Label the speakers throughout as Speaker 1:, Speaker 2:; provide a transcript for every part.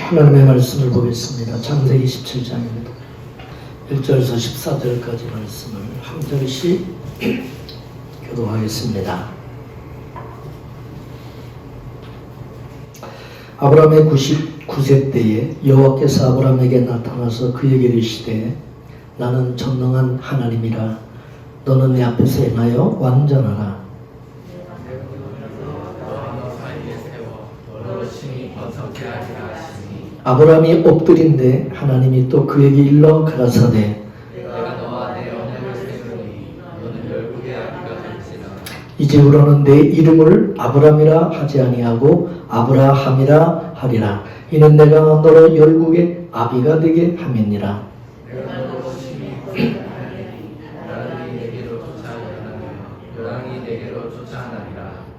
Speaker 1: 하나님의 말씀을 보겠습니다. 창세기 17장입니다. 1절에서 14절까지 말씀을 한 절씩 교도하겠습니다. 아브라함의 99세 때에 여호와께서 아브라함에게 나타나서 그에게 이르시되 나는 전능한 하나님이라 너는 내 앞에서 행하여 완전하라. 아브라함이 엎드린데 하나님이 또 그에게 일러 가라사대 이제부로는 내 이름을 아브라함이라 하지 아니하고 아브라함이라 하리라. 이는 내가 너로 열국의 아비가 되게 함이니라.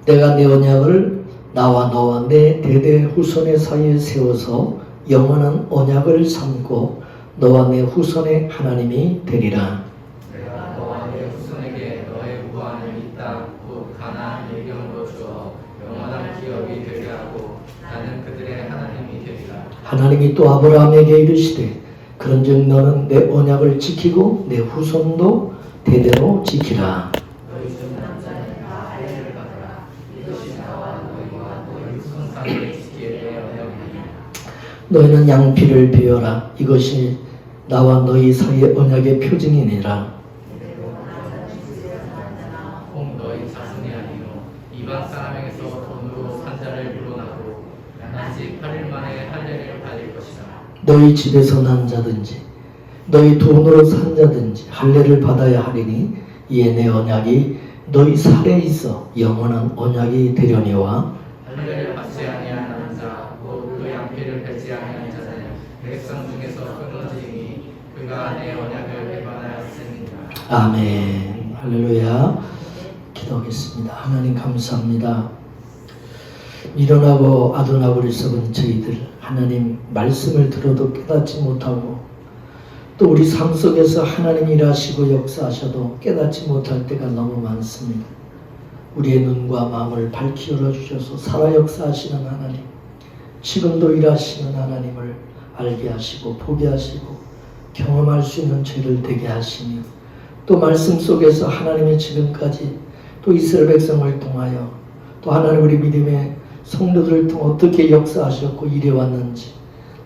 Speaker 1: 내가 내 언약을 나와 너와 내 대대 후손의 사이에 세워서 영원한 언약을 삼고 너와 내 후손의 하나님이 되리라.
Speaker 2: 내가 너와 내 후손에게 너의 무한을 이 땅 곧 가나안 예경으로 주어 영원한 기업이 되게 하고 나는 그들의 하나님이 되리라.
Speaker 1: 하나님이 또 아브라함에게 이르시되 그런즉 너는 내 언약을 지키고 내 후손도 대대로 지키라.
Speaker 2: 너희 중 남자는 다 할례를 받으라. 이것이 나와 너희와 너희 후손 사이에 지킬 내 언약이니라.
Speaker 1: 너희는 양피를 베어라. 이것이 나와 너희 사이의 언약의 표징이니라.
Speaker 2: 꼭 너희 자손이 아니요 이방 사람에게서 돈으로 산 자를 물어나고 나지 8일 만에 할례를 받을 것이다.
Speaker 1: 너희 집에서 난 자든지 너희 돈으로 산 자든지 할례를 받아야 하리니 이에 내 언약이 너희 살에 있어 영원한 언약이 되려니와
Speaker 2: 할례를 받지 아니하는 자 곧 그 양피를 뱉지 아니하는 자는 백성 중에서 끊어지니 그가 내 언약을 배반하였습니다.
Speaker 1: 아멘. 할렐루야. 기도하겠습니다. 하나님 감사합니다. 미련하고 아둔하고 썩은 저희들 하나님 말씀을 들어도 깨닫지 못하고 또 우리 삶 속에서 하나님 일하시고 역사하셔도 깨닫지 못할 때가 너무 많습니다. 우리의 눈과 마음을 밝히 열어주셔서 살아 역사하시는 하나님, 지금도 일하시는 하나님을 알게 하시고 보게 하시고 경험할 수 있는 죄를 되게 하시며 또 말씀 속에서 하나님이 지금까지 또 이스라엘 백성을 통하여 또 하나님 우리 믿음의 성도들을 통해 어떻게 역사하셨고 일해왔는지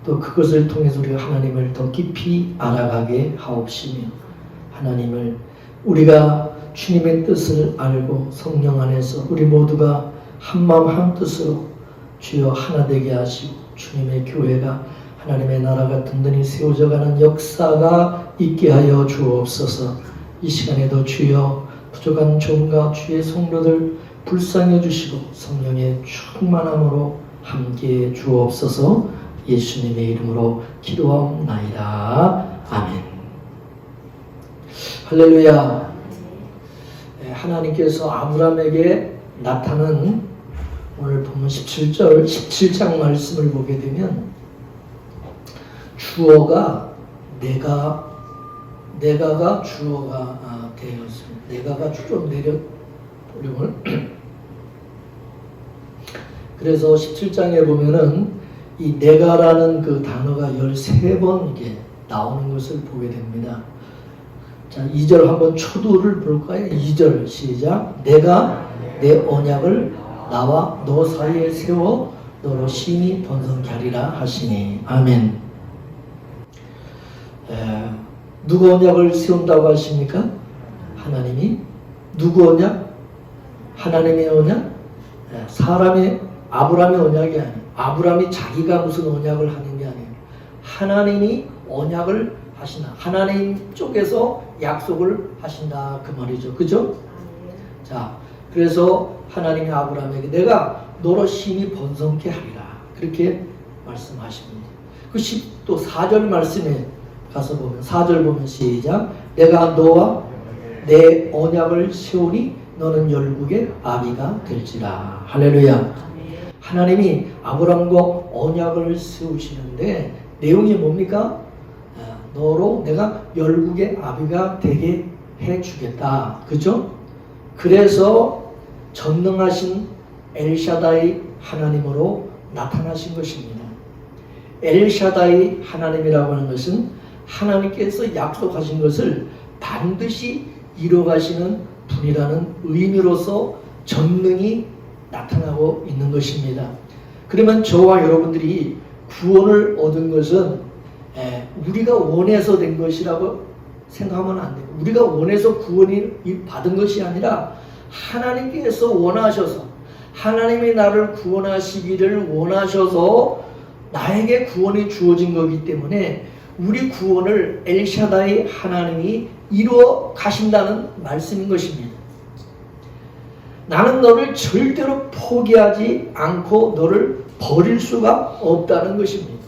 Speaker 1: 또 그것을 통해서 우리가 하나님을 더 깊이 알아가게 하옵시며 하나님을 우리가 주님의 뜻을 알고 성령 안에서 우리 모두가 한마음 한뜻으로 주여 하나 되게 하시고 주님의 교회가 하나님의 나라가 든든히 세워져가는 역사가 있게 하여 주옵소서. 이 시간에도 주여 부족한 종과 주의 성도들 불쌍해 주시고 성령의 충만함으로 함께해 주옵소서. 예수님의 이름으로 기도하옵나이다. 아멘. 할렐루야. 하나님께서 아브라함에게 나타난 오늘 보면 17장 말씀을 보게 되면 주어가 내가가 주어가 되었습니다. 내가가 좀 내려보려면 그래서 17장에 보면은 이 내가라는 그 단어가 13번 이게 나오는 것을 보게 됩니다. 자, 2절 한번 초두를 볼까요? 2절 시작. 내가 내 언약을 나와 너 사이에 세워 너로 심히 번성케 하리라 하시니. 아멘. 누구 언약을 세운다고 하십니까? 하나님이. 누구 언약? 하나님의 언약? 사람의 아브라함의 언약이 아니에요. 아브라함이 자기가 무슨 언약을 하는 게 아니에요. 하나님이 언약을 하신다. 하나님 쪽에서 약속을 하신다 그 말이죠. 그죠? 자, 그래서 하나님이 아브라함에게 내가 너로 심히 번성케 하리라 그렇게 말씀하십니다. 그 또 4절 말씀에 가서 보면 4절 보면 시작. 내가 너와 내 언약을 세우니 너는 열국의 아비가 될지라. 할렐루야. 하나님이 아브라함과 언약을 세우시는데 내용이 뭡니까? 너로 내가 열국의 아비가 되게 해주겠다. 그죠? 그래서 전능하신 엘샤다이 하나님으로 나타나신 것입니다. 엘샤다이 하나님이라고 하는 것은 하나님께서 약속하신 것을 반드시 이뤄가시는 분이라는 의미로서 전능히 나타나고 있는 것입니다. 그러면 저와 여러분들이 구원을 얻은 것은 우리가 원해서 된 것이라고 생각하면 안 돼요. 우리가 원해서 구원을 받은 것이 아니라 하나님께서 원하셔서, 하나님이 나를 구원하시기를 원하셔서 나에게 구원이 주어진 거기 때문에 우리 구원을 엘샤다이 하나님이 이루어 가신다는 말씀인 것입니다. 나는 너를 절대로 포기하지 않고 너를 버릴 수가 없다는 것입니다.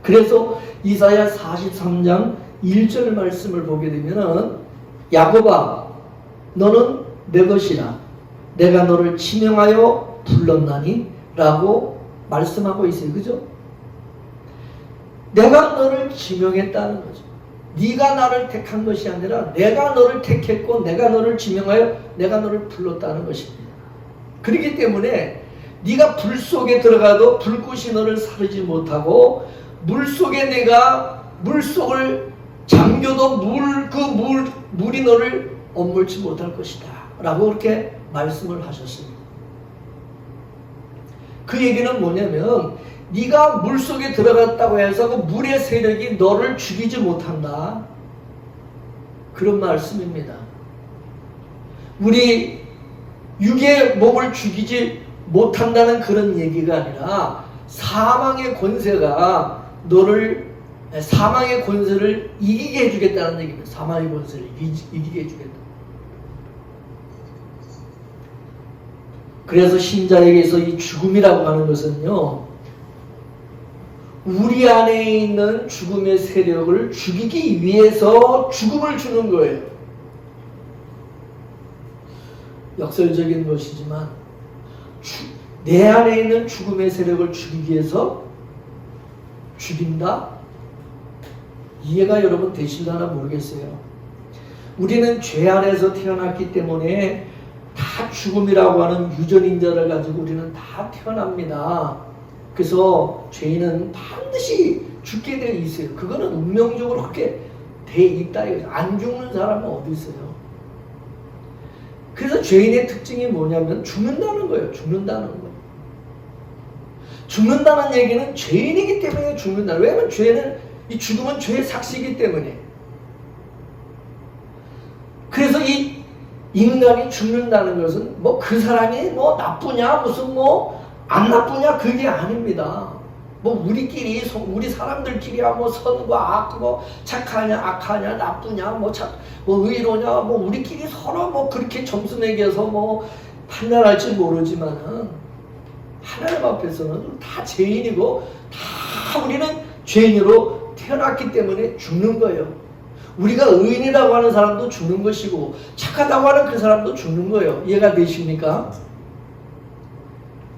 Speaker 1: 그래서 이사야 43장 1절 말씀을 보게 되면 야곱아 너는 내 것이라 내가 너를 지명하여 불렀나니 라고 말씀하고 있어요. 그죠? 내가 너를 지명했다는 거죠. 네가 나를 택한 것이 아니라 내가 너를 택했고 내가 너를 지명하여 내가 너를 불렀다는 것입니다. 그렇기 때문에 네가 불 속에 들어가도 불꽃이 너를 사르지 못하고 물 속에 내가 물속을 잠겨도 물이 너를 엄물지 못할 것이다 라고 그렇게 말씀을 하셨습니다. 그 얘기는 뭐냐면 네가 물속에 들어갔다고 해서 그 물의 세력이 너를 죽이지 못한다, 그런 말씀입니다. 우리 육의 몸을 죽이지 못한다는 그런 얘기가 아니라 사망의 권세가 너를, 사망의 권세를 이기게 해주겠다는 얘기입니다. 사망의 권세를 이기게 해주겠다. 그래서 신자에게서 이 죽음이라고 하는 것은요, 우리 안에 있는 죽음의 세력을 죽이기 위해서 죽음을 주는 거예요. 역설적인 것이지만 내 안에 있는 죽음의 세력을 죽이기 위해서 죽인다? 이해가 여러분 되실려나 모르겠어요. 우리는 죄 안에서 태어났기 때문에 다 죽음이라고 하는 유전인자를 가지고 우리는 다 태어납니다. 그래서 죄인은 반드시 죽게 되어 있어요. 그거는 운명적으로 그렇게 돼 있다. 안 죽는 사람은 어디 있어요? 그래서 죄인의 특징이 뭐냐면 죽는다는 거예요. 죽는다는 거. 죽는다는 얘기는 죄인이기 때문에 죽는다. 왜냐하면 죄는, 이 죽음은 죄의 삭시이기 때문에. 그래서 이 인간이 죽는다는 것은 뭐 그 사람이 뭐 나쁘냐 무슨 뭐 안 나쁘냐 그게 아닙니다. 뭐 우리끼리 우리 사람들끼리야 뭐 선과 악, 뭐 착하냐 악하냐 나쁘냐 뭐 의로냐 뭐 우리끼리 서로 뭐 그렇게 점수 매겨서 뭐 판단할지 모르지만은 하나님 앞에서는 다 죄인이고 다 우리는 죄인으로 태어났기 때문에 죽는 거예요. 우리가 의인이라고 하는 사람도 죽는 것이고 착하다고 하는 그 사람도 죽는 거예요. 이해가 되십니까?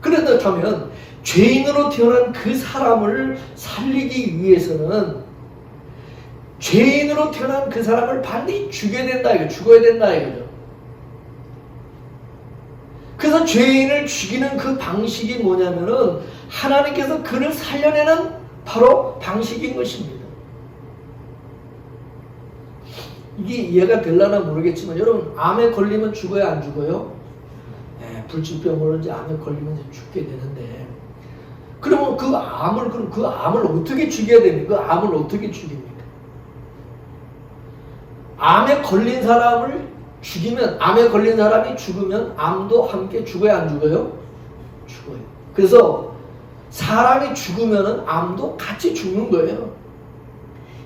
Speaker 1: 그렇다면 죄인으로 태어난 그 사람을 살리기 위해서는 죄인으로 태어난 그 사람을 반드시 죽여야 된다 이거, 죽어야 된다 이거죠. 그래서 죄인을 죽이는 그 방식이 뭐냐면은 하나님께서 그를 살려내는 바로 방식인 것입니다. 이게 이해가 될려나 모르겠지만 여러분 암에 걸리면 죽어요 안 죽어요? 불치병으로 이제 암에 걸리면 이제 죽게 되는데 그러면 그 암을 어떻게 죽여야 됩니까? 그 암을 어떻게 죽입니까? 암에 걸린 사람을 죽이면, 암에 걸린 사람이 죽으면 암도 함께 죽어요 안 죽어요? 죽어요. 그래서 사람이 죽으면 암도 같이 죽는 거예요.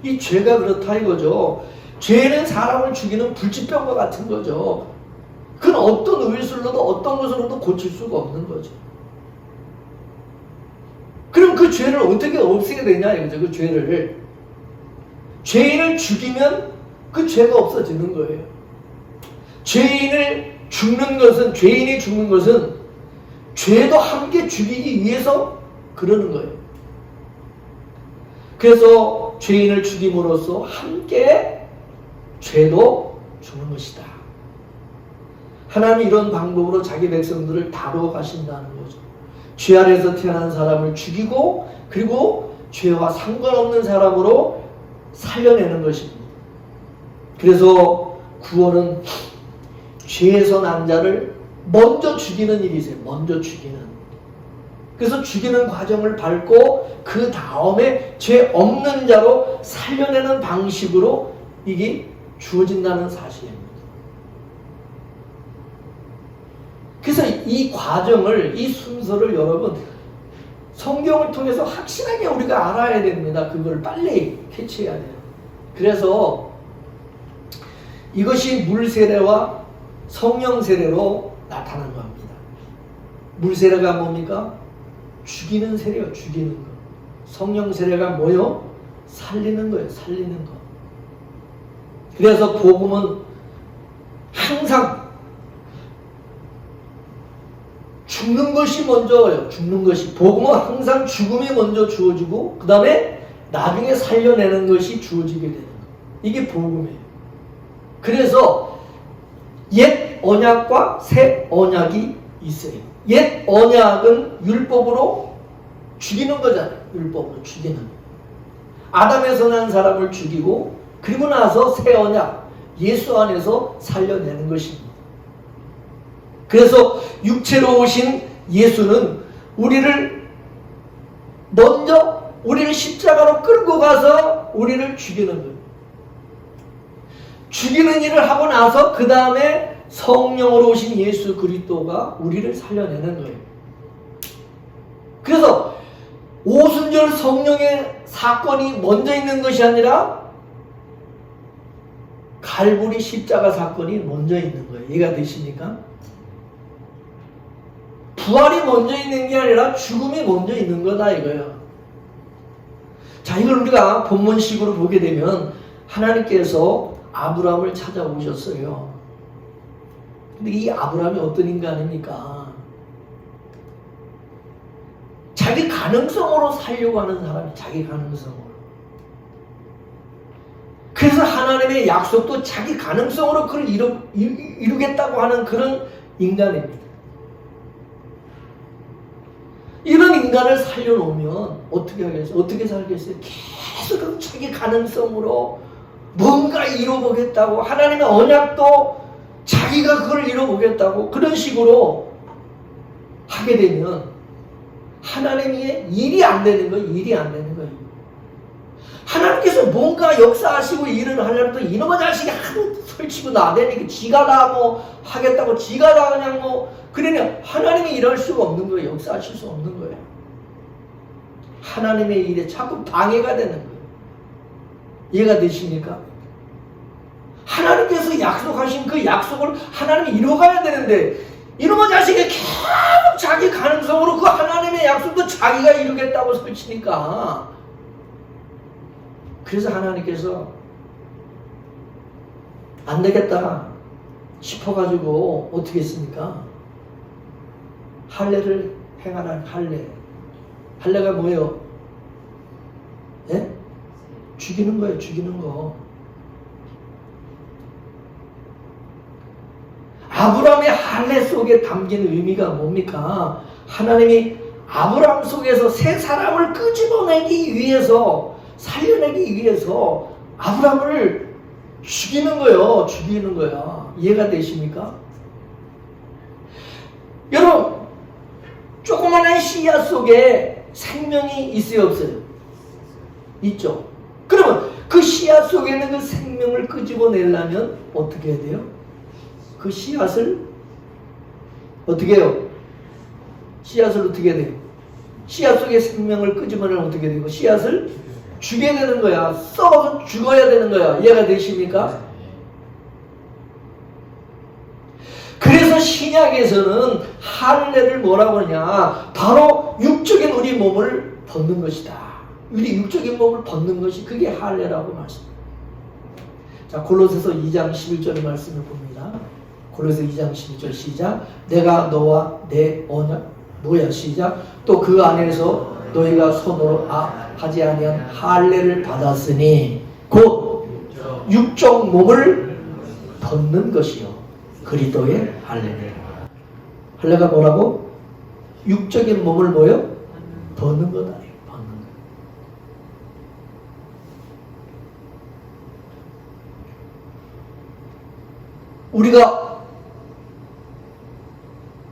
Speaker 1: 이 죄가 그렇다 이거죠. 죄는 사람을 죽이는 불치병과 같은 거죠. 그건 어떤 의술로도 어떤 것으로도 고칠 수가 없는 거죠. 그럼 그 죄를 어떻게 없애야 되냐 이거죠. 그 죄를. 죄인을 죽이면 그 죄가 없어지는 거예요. 죄인이 죽는 것은 죄도 함께 죽이기 위해서 그러는 거예요. 그래서 죄인을 죽임으로써 함께 죄도 죽는 것이다. 하나님이 이런 방법으로 자기 백성들을 다루어 가신다는 거죠. 죄 아래에서 태어난 사람을 죽이고 그리고 죄와 상관없는 사람으로 살려내는 것입니다. 그래서 구원은 죄에서 난 자를 먼저 죽이는 일이세요. 먼저 죽이는. 그래서 죽이는 과정을 밟고 그 다음에 죄 없는 자로 살려내는 방식으로 이게 주어진다는 사실입니다. 그래서 이 과정을, 이 순서를 여러분 성경을 통해서 확실하게 우리가 알아야 됩니다. 그걸 빨리 캐치해야 돼요. 그래서 이것이 물 세례와 성령 세례로 나타난 겁니다. 물 세례가 뭡니까? 죽이는 세례요. 죽이는 거. 성령 세례가 뭐요? 살리는 거예요. 살리는 거. 그래서 복음은 항상 죽는 것이 먼저예요. 죽는 것이. 복음은 항상 죽음이 먼저 주어지고 그 다음에 나중에 살려내는 것이 주어지게 되는 거예요. 이게 복음이에요. 그래서 옛 언약과 새 언약이 있어요. 옛 언약은 율법으로 죽이는 거잖아요. 율법으로 죽이는. 아담에서 난 사람을 죽이고 그리고 나서 새 언약, 예수 안에서 살려내는 것입니다. 그래서 육체로 오신 예수는 우리를 먼저 우리를 십자가로 끌고 가서 우리를 죽이는 거예요. 죽이는 일을 하고 나서 그 다음에 성령으로 오신 예수 그리스도가 우리를 살려내는 거예요. 그래서 오순절 성령의 사건이 먼저 있는 것이 아니라 갈보리 십자가 사건이 먼저 있는 거예요. 이해가 되십니까? 부활이 먼저 있는 게 아니라 죽음이 먼저 있는 거다 이거예요. 자, 이걸 우리가 본문식으로 보게 되면 하나님께서 아브라함을 찾아오셨어요. 근데 이 아브라함이 어떤 인간입니까? 자기 가능성으로 살려고 하는 사람이 자기 가능성으로. 그래서 하나님의 약속도 자기 가능성으로 그걸 이루겠다고 하는 그런 인간입니다. 이런 인간을 살려놓으면 어떻게 하겠어요? 어떻게 살겠어요? 계속 자기 가능성으로 뭔가 이뤄보겠다고, 하나님의 언약도 자기가 그걸 이뤄보겠다고 그런 식으로 하게 되면 하나님의 일이 안 되는 거예요. 일이 안 되는 거예요. 하나님께서 뭔가 역사하시고 일을 하려면 또 이놈의 자식이 하도 설치고 나대니까 지가 다 뭐 하겠다고 지가 다 그냥 뭐 그러냐. 하나님이 일할 수가 없는 거예요. 역사하실 수 없는 거예요. 하나님의 일에 자꾸 방해가 되는 거예요. 이해가 되십니까? 하나님께서 약속하신 그 약속을 하나님이 이뤄가야 되는데 이놈의 자식이 계속 자기 가능성으로 그 하나님의 약속도 자기가 이루겠다고 설치니까 그래서 하나님께서 안 되겠다 싶어가지고 어떻게 했습니까? 할례를 행하라는 할례. 할례가 뭐예요? 예? 죽이는 거예요. 죽이는 거. 아브라함의 할례 속에 담긴 의미가 뭡니까? 하나님이 아브라함 속에서 새 사람을 끄집어내기 위해서, 살려내기 위해서 아브라함을 죽이는 거예요. 죽이는 거야. 이해가 되십니까? 여러분, 조그마한 씨앗 속에 생명이 있어요, 없어요? 있죠. 그러면 그 씨앗 속에 있는 그 생명을 끄집어내려면 어떻게 해야 돼요? 그 씨앗을 어떻게 해요? 씨앗을 어떻게 해야 돼요? 씨앗 속에 생명을 끄집어내면 어떻게 되고 씨앗을 죽여야 되는 거야. 썩어서 죽어야 되는 거야. 이해가 되십니까? 그래서 신약에서는 할례를 뭐라고 하냐? 바로 육적인 우리 몸을 벗는 것이다. 우리 육적인 몸을 벗는 것이 그게 할례라고 말씀합니다. 자, 골로새서 2장 11절의 말씀을 봅니다. 골로새 2장 11절 시작. 내가 너와 내 언약 뭐야 시작. 또 그 안에서 너희가 손으로 하지 아니한 할례를 받았으니 곧 육적 몸을 벗는 것이요 그리스도의 할례니라. 할례가 뭐라고? 육적인 몸을 뭐요? 벗는 거다. 벗는 거. 우리가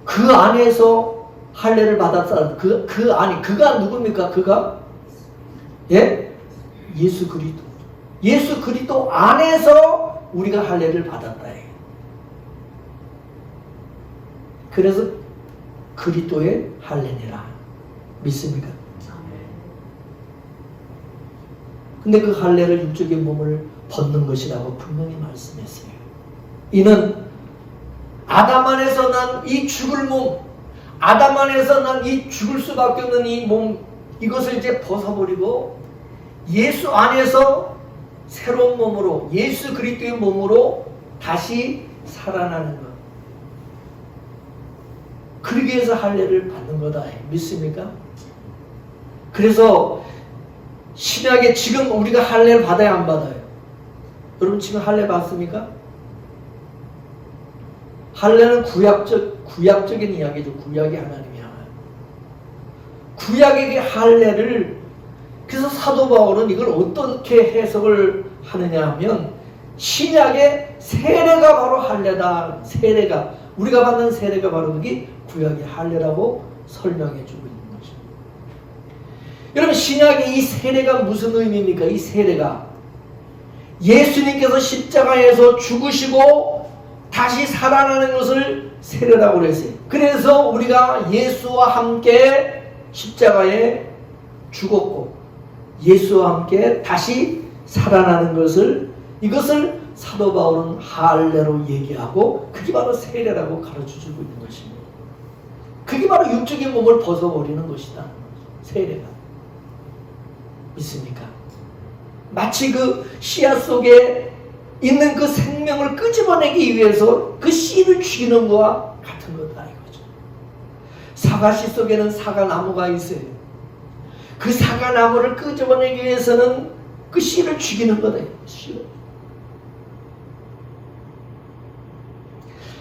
Speaker 1: 그 안에서 할례를 받았다. 그 안에 그가 누굽니까? 그가 예? 예수 그리스도. 예수 그리스도 안에서 우리가 할례를 받았다. 그래서 그리스도의 할례니라. 믿습니까? 근데 그 할례를 육적인 몸을 벗는 것이라고 분명히 말씀했어요. 이는 아담 안에서 난 이 죽을 몸, 아담 안에서 난 이 죽을 수밖에 없는 이 몸, 이것을 이제 벗어버리고 예수 안에서 새로운 몸으로, 예수 그리스도의 몸으로 다시 살아나는 것. 그러기 위해서 할례를 받는 거다. 믿습니까? 그래서 신약에 지금 우리가 할례를 받아야 안 받아요? 여러분 지금 할례 받습니까? 할례는 구약적인 이야기죠. 구약이 하나님이 하나요. 구약의 할례를, 그래서 사도 바울은 이걸 어떻게 해석을 하느냐 하면 신약의 세례가 바로 할례다. 세례가, 우리가 받는 세례가 바로 그게 구약의 할례라고 설명해 주고 있는 것입니다. 여러분 신약의 이 세례가 무슨 의미입니까? 이 세례가 예수님께서 십자가에서 죽으시고 다시 살아나는 것을 세례라고 그랬어요. 그래서 우리가 예수와 함께 십자가에 죽었고 예수와 함께 다시 살아나는 것을, 이것을 사도 바울은 할례로 얘기하고 그게 바로 세례라고 가르쳐주고 있는 것입니다. 그게 바로 육적인 몸을 벗어버리는 것이다. 세례가. 믿습니까? 마치 그 씨앗 속에 있는 그 생명을 끄집어내기 위해서 그 씨를 죽이는 것과 같은 거다 이거죠. 사과씨 속에는 사과나무가 있어요. 그 사과나무를 끄집어내기 위해서는 그 씨를 죽이는 거다. 씨를.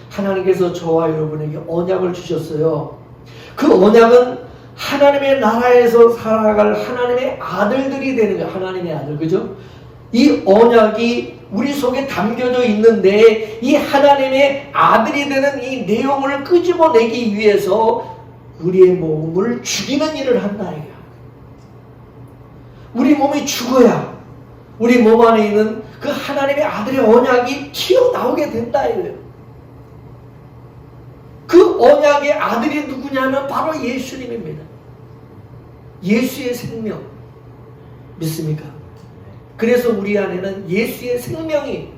Speaker 1: 하나님께서 저와 여러분에게 언약을 주셨어요. 그 언약은 하나님의 나라에서 살아갈 하나님의 아들들이 되는 거예요. 하나님의 아들, 그죠? 이 언약이 우리 속에 담겨져 있는데 이 하나님의 아들이 되는 이 내용을 끄집어내기 위해서 우리의 몸을 죽이는 일을 한다 이거야. 우리 몸이 죽어야 우리 몸 안에 있는 그 하나님의 아들의 언약이 튀어나오게 된다 이거예요. 그 언약의 아들이 누구냐면 바로 예수님입니다. 예수의 생명. 믿습니까? 그래서 우리 안에는 예수의 생명이,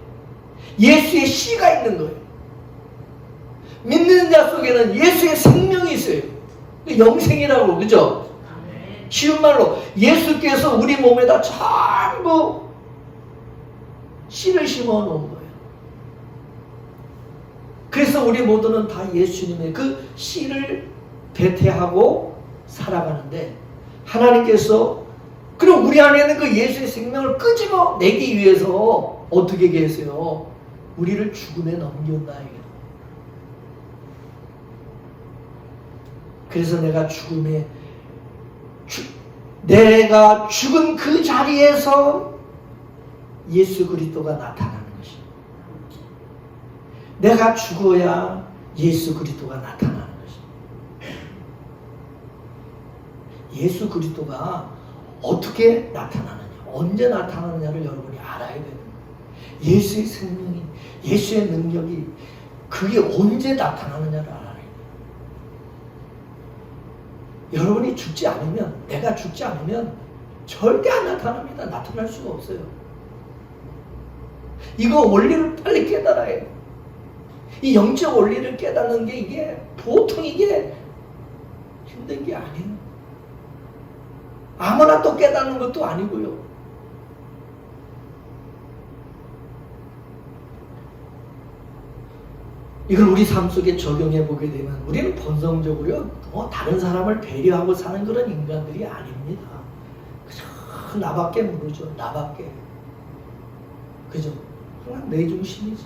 Speaker 1: 예수의 씨가 있는 거예요. 믿는 자 속에는 예수의 생명이 있어요. 영생이라고, 그죠? 쉬운 말로 예수께서 우리 몸에다 전부 씨를 심어 놓은 거예요. 그래서 우리 모두는 다 예수님의 그 씨를 배태하고 살아가는데, 하나님께서 그럼 우리 안에 있는 그 예수의 생명을 끄집어내기 위해서 어떻게 계세요? 우리를 죽음에 넘긴다. 그래서 내가 죽은 그 자리에서 예수 그리스도가 나타나는 것입니다. 내가 죽어야 예수 그리스도가 나타나는 것입니다. 예수 그리스도가 어떻게 나타나느냐, 언제 나타나느냐를 여러분이 알아야 되는 거예요. 예수의 생명이, 예수의 능력이 그게 언제 나타나느냐를 알아야 돼요. 여러분이 죽지 않으면, 내가 죽지 않으면 절대 안 나타납니다. 나타날 수가 없어요. 이거 원리를 빨리 깨달아야 해요. 이 영적 원리를 깨닫는 게 이게 보통 이게 힘든 게 아니에요. 아무나 또 깨닫는 것도 아니고요. 이걸 우리 삶 속에 적용해 보게 되면 우리는 본성적으로요, 다른 사람을 배려하고 사는 그런 인간들이 아닙니다. 그저 나밖에 모르죠. 나밖에. 그죠? 그냥 내 중심이지.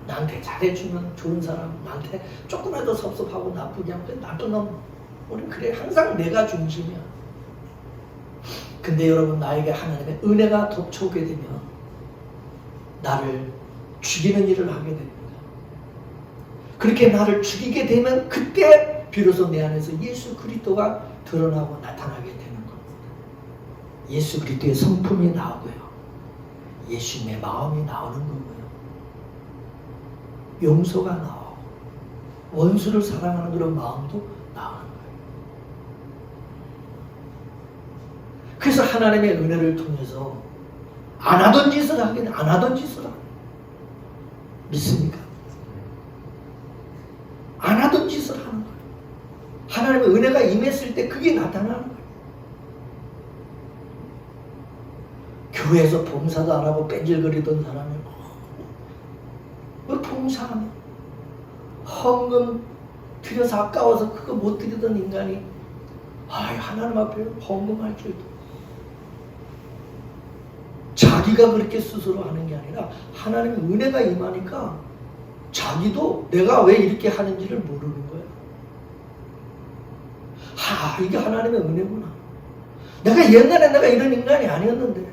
Speaker 1: 나한테 잘해주면 좋은 사람, 나한테 조금이라도 섭섭하고 나쁘게 하면 나도 너무 우리 그래 항상 내가 중심이야. 근데 여러분 나에게 하나님의 은혜가 덮쳐오게 되면 나를 죽이는 일을 하게 됩니다. 그렇게 나를 죽이게 되면 그때 비로소 내 안에서 예수 그리스도가 드러나고 나타나게 되는 겁니다. 예수 그리스도의 성품이 나오고요. 예수님의 마음이 나오는 거고요. 용서가 나오고 원수를 사랑하는 그런 마음도 나오는 거예요. 그래서 하나님의 은혜를 통해서 안 하던 짓을 하게 돼. 안 하던 짓을 하게. 믿습니까? 안 하던 짓을 하는 거예요. 하나님의 은혜가 임했을 때 그게 나타나는 거예요. 교회에서 봉사도 안 하고 뺀질거리던 사람이 봉사하면 헌금 드려서 아까워서 그거 못 드리던 인간이 하나님 앞에 헌금할 줄도 자기가 그렇게 스스로 하는 게 아니라 하나님의 은혜가 임하니까 자기도 내가 왜 이렇게 하는지를 모르는 거야. 이게 하나님의 은혜구나. 옛날에 내가 이런 인간이 아니었는데.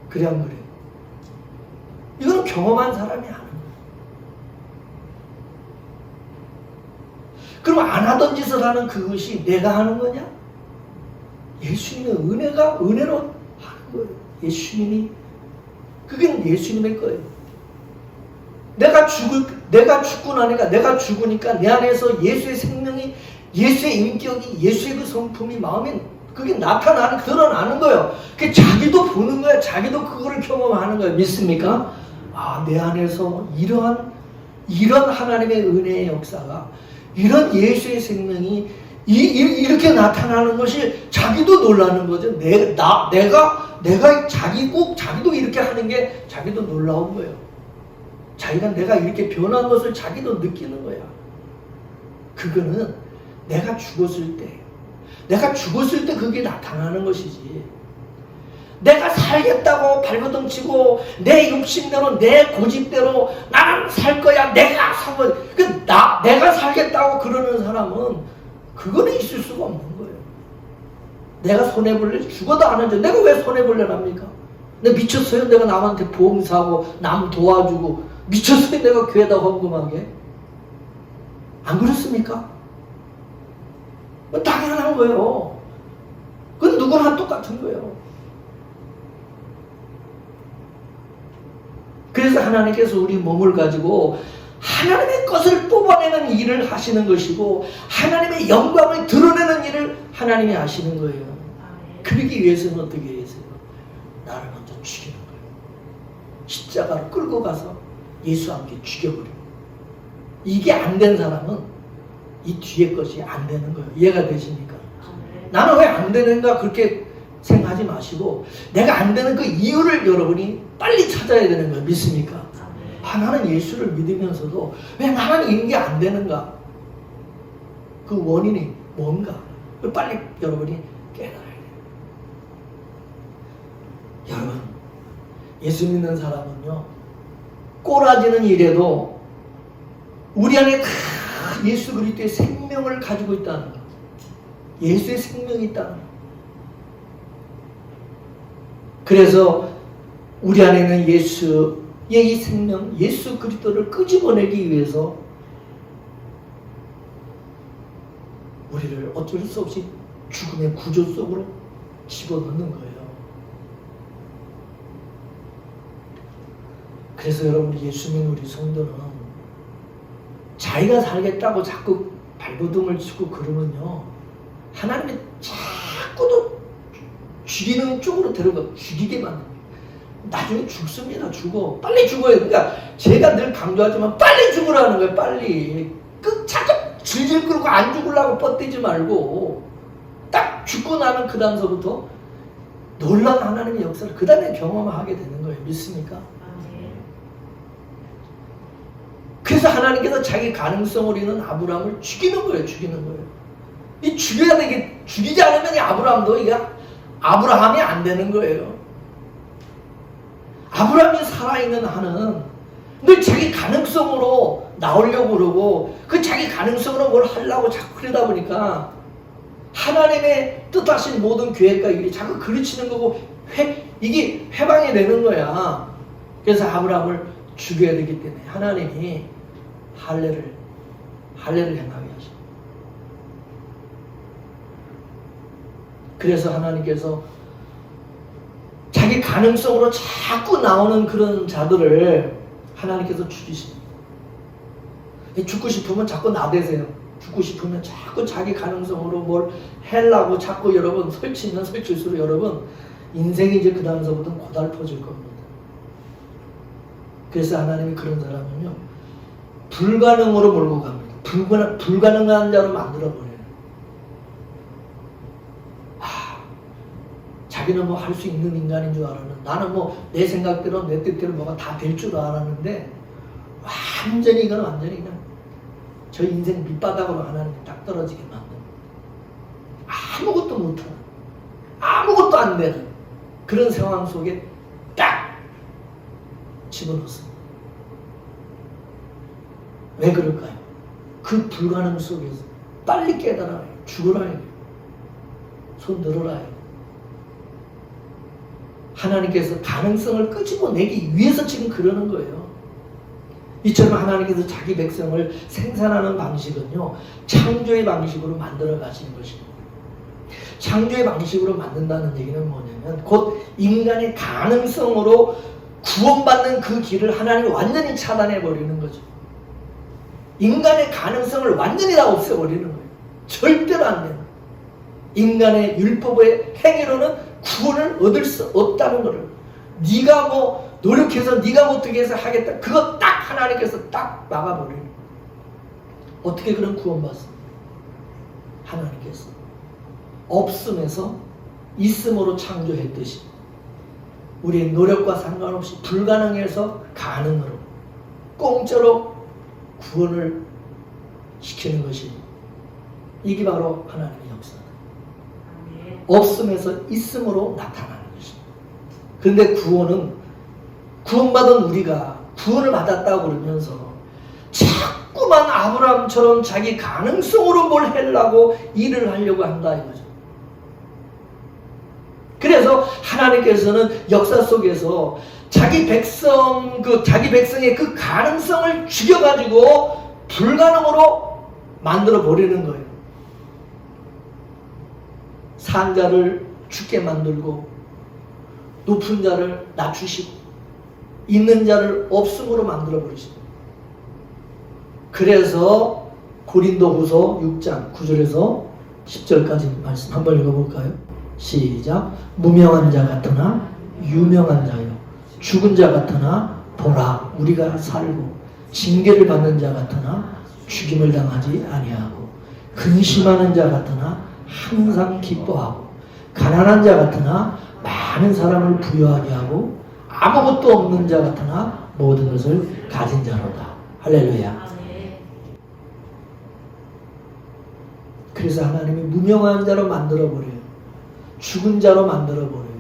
Speaker 1: 그래 안 그래? 이건 경험한 사람이 아는 거야. 그럼 안 하던 짓을 하는 그것이 내가 하는 거냐? 예수님의 은혜로 하는 거예요. 예수님이 그게 예수님의 거예요. 내가 죽고 나니까 내가 죽으니까 내 안에서 예수의 생명이 예수의 인격이 예수의 그 성품이 마음에 그게 드러나는 거예요. 그 자기도 보는 거야. 자기도 그거를 경험하는 거예요. 믿습니까? 내 안에서 이런 하나님의 은혜의 역사가 이런 예수의 생명이 이렇게 나타나는 것이 자기도 놀라는 거죠. 자기도 이렇게 하는 게 자기도 놀라운 거예요. 내가 이렇게 변한 것을 자기도 느끼는 거야. 그거는 내가 죽었을 때 그게 나타나는 것이지. 내가 살겠다고 발버둥 치고 내 욕심대로 내 고집대로 나는 살 거야. 내가 살겠다고 그러는 사람은 그거는 있을 수가 없는 거예요. 내가 손해볼래? 죽어도 안 하죠. 내가 왜 손해볼래랍니까? 내가 미쳤어요? 내가 남한테 봉사하고 남 도와주고 미쳤어요? 내가 교회에다 헌금하게? 안 그렇습니까? 당연한 거예요. 그건 누구나 똑같은 거예요. 그래서 하나님께서 우리 몸을 가지고 하나님의 것을 뽑아내는 일을 하시는 것이고 하나님의 영광을 드러내는 일을 하나님이 하시는 거예요. 그러기 위해서는 어떻게 해서요? 나를 먼저 죽이는 거예요. 십자가로 끌고 가서 예수와 함께 죽여버려요. 이게 안 된 사람은 이 뒤에 것이 안 되는 거예요. 이해가 되십니까? 나는 왜 안 되는가 그렇게 생각하지 마시고 내가 안 되는 그 이유를 여러분이 빨리 찾아야 되는 거예요. 믿습니까? 나는 예수를 믿으면서도 왜 나는 이런 게 안 되는가? 그 원인이 뭔가? 빨리 여러분이 깨달아야 돼요. 여러분, 예수 믿는 사람은요, 꼬라지는 일에도 우리 안에 다 예수 그리스도의 생명을 가지고 있다는 거예요. 예수의 생명이 있다는 거예요. 그래서 우리 안에는 예수의 이 생명, 예수 그리스도를 끄집어내기 위해서 우리를 어쩔 수 없이 죽음의 구조 속으로 집어넣는 거예요. 그래서 여러분, 예수 믿는 우리 성도는 자기가 살겠다고 자꾸 발버둥을 치고 그러면요, 하나님이 자꾸도 죽이는 쪽으로 데려가 죽이게 만듭니다. 나중에 죽습니다. 빨리 죽어요. 그러니까 제가 늘 강조하지만 빨리 죽으라는 거예요. 빨리. 자꾸 질질 끌고 안 죽으려고 뻗대지 말고 딱 죽고 나면 그 다음서부터 놀라운 하나님의 역사를 그 다음에 경험하게 되는 거예요. 믿습니까? 그래서 하나님께서 자기 가능성으로 있는 아브라함을 죽이는 거예요. 이 죽여야 되게, 죽이지 않으면 이 아브라함도 아브라함이 안 되는 거예요. 아브라함이 살아있는 한은 늘 자기 가능성으로 나오려고 그러고 그 자기 가능성으로 뭘 하려고 자꾸 그러다 보니까 하나님의 뜻하신 모든 계획과 일이 자꾸 그르치는 거고 이게 회방이 되는 거야. 그래서 아브라함을 죽여야 되기 때문에 하나님이 할례를 행하게 하셔. 그래서 하나님께서 자기 가능성으로 자꾸 나오는 그런 자들을 하나님께서 죽이십니다. 죽고 싶으면 자꾸 나대세요. 죽고 싶으면 자꾸 자기 가능성으로 뭘 하려고 자꾸 여러분 설치면 설칠수록 여러분 인생이 이제 그 다음서부터 고달퍼질 겁니다. 그래서 하나님이 그런 사람은요 불가능으로 몰고 갑니다. 불가능한 자로 만들어버려요. 자기는 뭐 할 수 있는 인간인 줄 알았는데 나는 뭐 내 생각대로 내 뜻대로 뭐가 다 될 줄 알았는데 완전히 그냥 저 인생 밑바닥으로 하나님이 딱 떨어지게 만듭니다. 아무것도 못하는 아무것도 안 되는 그런 상황 속에 딱 집어넣습니다. 왜 그럴까요? 그 불가능 속에서 빨리 깨달아야 해요. 죽어라 해요. 손 들어라 해요. 하나님께서 가능성을 끄집어내기 위해서 지금 그러는 거예요. 이처럼 하나님께서 자기 백성을 생산하는 방식은요 창조의 방식으로 만들어 가시는 것입니다. 창조의 방식으로 만든다는 얘기는 뭐냐면 곧 인간의 가능성으로 구원받는 그 길을 하나님이 완전히 차단해 버리는 거죠. 인간의 가능성을 완전히 다 없애버리는 거예요. 절대로 안 되는 거예요. 인간의 율법의 행위로는 구원을 얻을 수 없다는 것을 네가 뭐 노력해서 네가 뭐 어떻게 해서 하겠다 그거 딱 하나님께서 딱 막아버리는 거예요. 어떻게 그런 구원받습니까? 하나님께서 없음에서 있음으로 창조했듯이 우리의 노력과 상관없이 불가능해서 가능으로 공짜로 구원을 시키는 것이 이게 바로 하나님의 역사다. 없음에서 있음으로 나타나는 것입니다. 그런데 구원받은 우리가 구원을 받았다고 그러면서 자꾸만 아브라함처럼 자기 가능성으로 뭘 하려고 일을 하려고 한다 이거죠. 그래서 하나님께서는 역사 속에서 자기 백성의 그 가능성을 죽여가지고 불가능으로 만들어 버리는 거예요. 산 자를 죽게 만들고 높은 자를 낮추시고 있는 자를 없음으로 만들어 버리십니다. 그래서 고린도후서 6장 9절에서 10절까지 말씀 한번 읽어볼까요? 시작. 무명한 자 같으나 유명한 자요 죽은 자 같으나 보라 우리가 살고 징계를 받는 자 같으나 죽임을 당하지 아니하고 근심하는 자 같으나 항상 기뻐하고 가난한 자 같으나 많은 사람을 부유하게 하고 아무것도 없는 자 같으나 모든 것을 가진 자로다. 할렐루야. 그래서 하나님이 무명한 자로 만들어버려요. 죽은 자로 만들어버려요.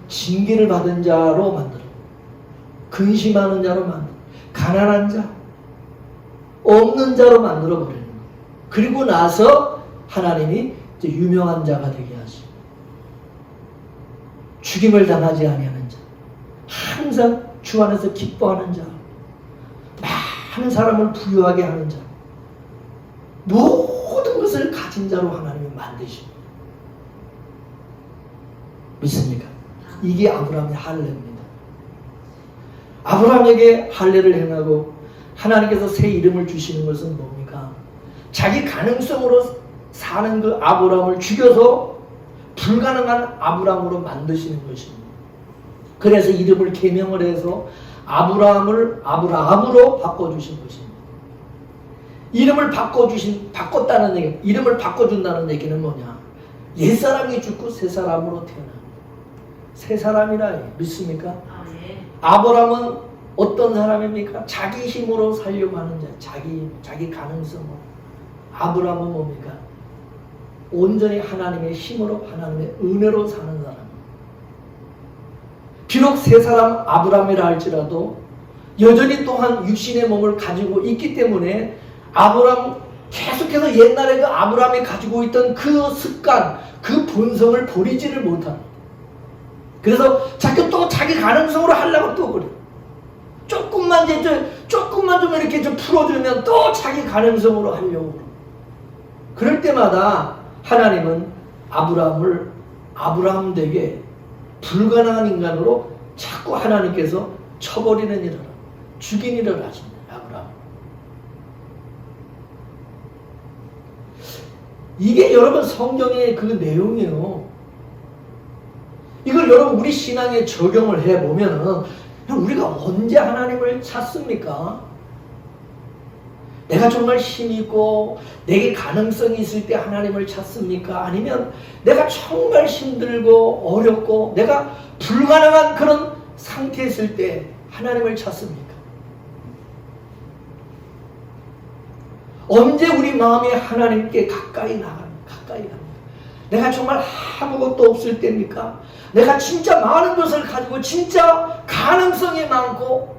Speaker 1: 징계를 받은 자로 만들어요. 근심하는 자로 만들어요. 가난한 자, 없는 자로 만들어버리는 거예요. 그리고 나서 하나님이 이제 유명한 자가 되게 하시고 죽임을 당하지 아니하는 자, 항상 주 안에서 기뻐하는 자, 많은 사람을 부유하게 하는 자, 모든 것을 가진 자로 하나님이 만드십니다. 믿습니까? 이게 아브라함의 할례입니다. 아브라함에게 할례를 행하고 하나님께서 새 이름을 주시는 것은 뭡니까? 자기 가능성으로 사는 그 아브라함을 죽여서 불가능한 아브라함으로 만드시는 것입니다. 그래서 이름을 계명을 해서 아브라함을 아브라함으로 바꿔주신 것입니다. 이름을 바꿨다는 얘기, 이름을 바꿔준다는 얘기는 뭐냐? 옛사람이 죽고 새 사람으로 태어납니다. 새 사람이라 믿습니까? 아브라함은 어떤 사람입니까? 자기 힘으로 살려고 하는 자, 자기 가능성으로. 아브라함은 뭡니까? 온전히 하나님의 힘으로 하나님의 은혜로 사는 사람. 비록 새 사람 아브라함이라 할지라도 여전히 또한 육신의 몸을 가지고 있기 때문에 아브라함 계속해서 옛날에 그 아브라함이 가지고 있던 그 습관, 그 본성을 버리지를 못합니다. 그래서 자꾸 또 자기 가능성으로 하려고 또 그래. 조금만 좀 이렇게 좀 풀어주면 또 자기 가능성으로 하려고 그래. 그럴 때마다 하나님은 아브라함 되게 불가능한 인간으로 자꾸 하나님께서 쳐버리는 일을, 죽인 일을 하십니다. 아브라함. 이게 여러분 성경의 그 내용이에요. 이걸 여러분 우리 신앙에 적용을 해보면은 우리가 언제 하나님을 찾습니까? 내가 정말 힘이 있고 내게 가능성이 있을 때 하나님을 찾습니까? 아니면 내가 정말 힘들고 어렵고 내가 불가능한 그런 상태에 있을 때 하나님을 찾습니까? 언제 우리 마음이 하나님께 가까이 갑니까? 내가 정말 아무것도 없을 때입니까? 내가 진짜 많은 것을 가지고 진짜 가능성이 많고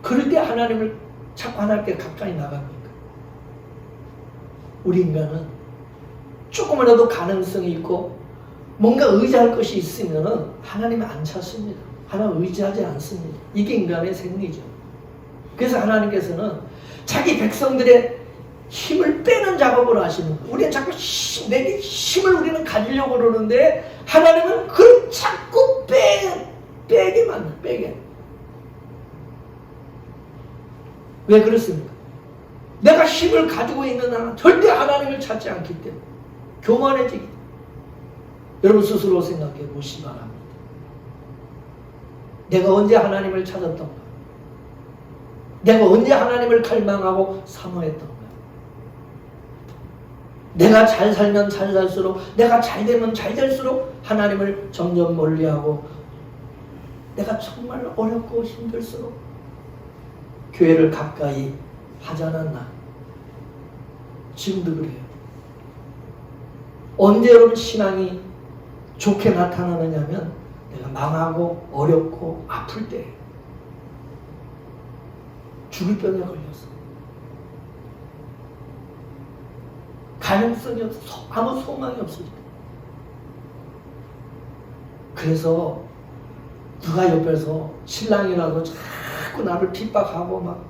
Speaker 1: 그럴 때 하나님을 자꾸 하나님께 가까이 나갑니까? 우리 인간은 조금이라도 가능성이 있고 뭔가 의지할 것이 있으면 하나님을 안 찾습니다. 하나님 의지하지 않습니다. 이게 인간의 생리죠. 그래서 하나님께서는 자기 백성들의 힘을 빼는 작업을 하시는 거예요. 우리는 자꾸 내게 힘을 우리는 가지려고 그러는데 하나님은 그걸 자꾸 빼게. 왜 그렇습니까? 내가 힘을 가지고 있는 한은 절대 하나님을 찾지 않기 때문에 교만해지기 때문에. 여러분 스스로 생각해 보시기 바랍니다. 내가 언제 하나님을 찾았던가? 내가 언제 하나님을 갈망하고 사모했던가? 내가 잘 살면 잘 살수록, 내가 잘 되면 잘 될수록 하나님을 점점 멀리하고, 내가 정말 어렵고 힘들수록 교회를 가까이 하지 않았나? 지금도 그래요. 언제 여러분 신앙이 좋게 나타나느냐면 내가 망하고 어렵고 아플 때, 죽을 병에 걸렸어. 가능성이 없어. 아무 소망이 없으니까. 그래서 누가 옆에서 신랑이라도 자꾸 나를 핍박하고 막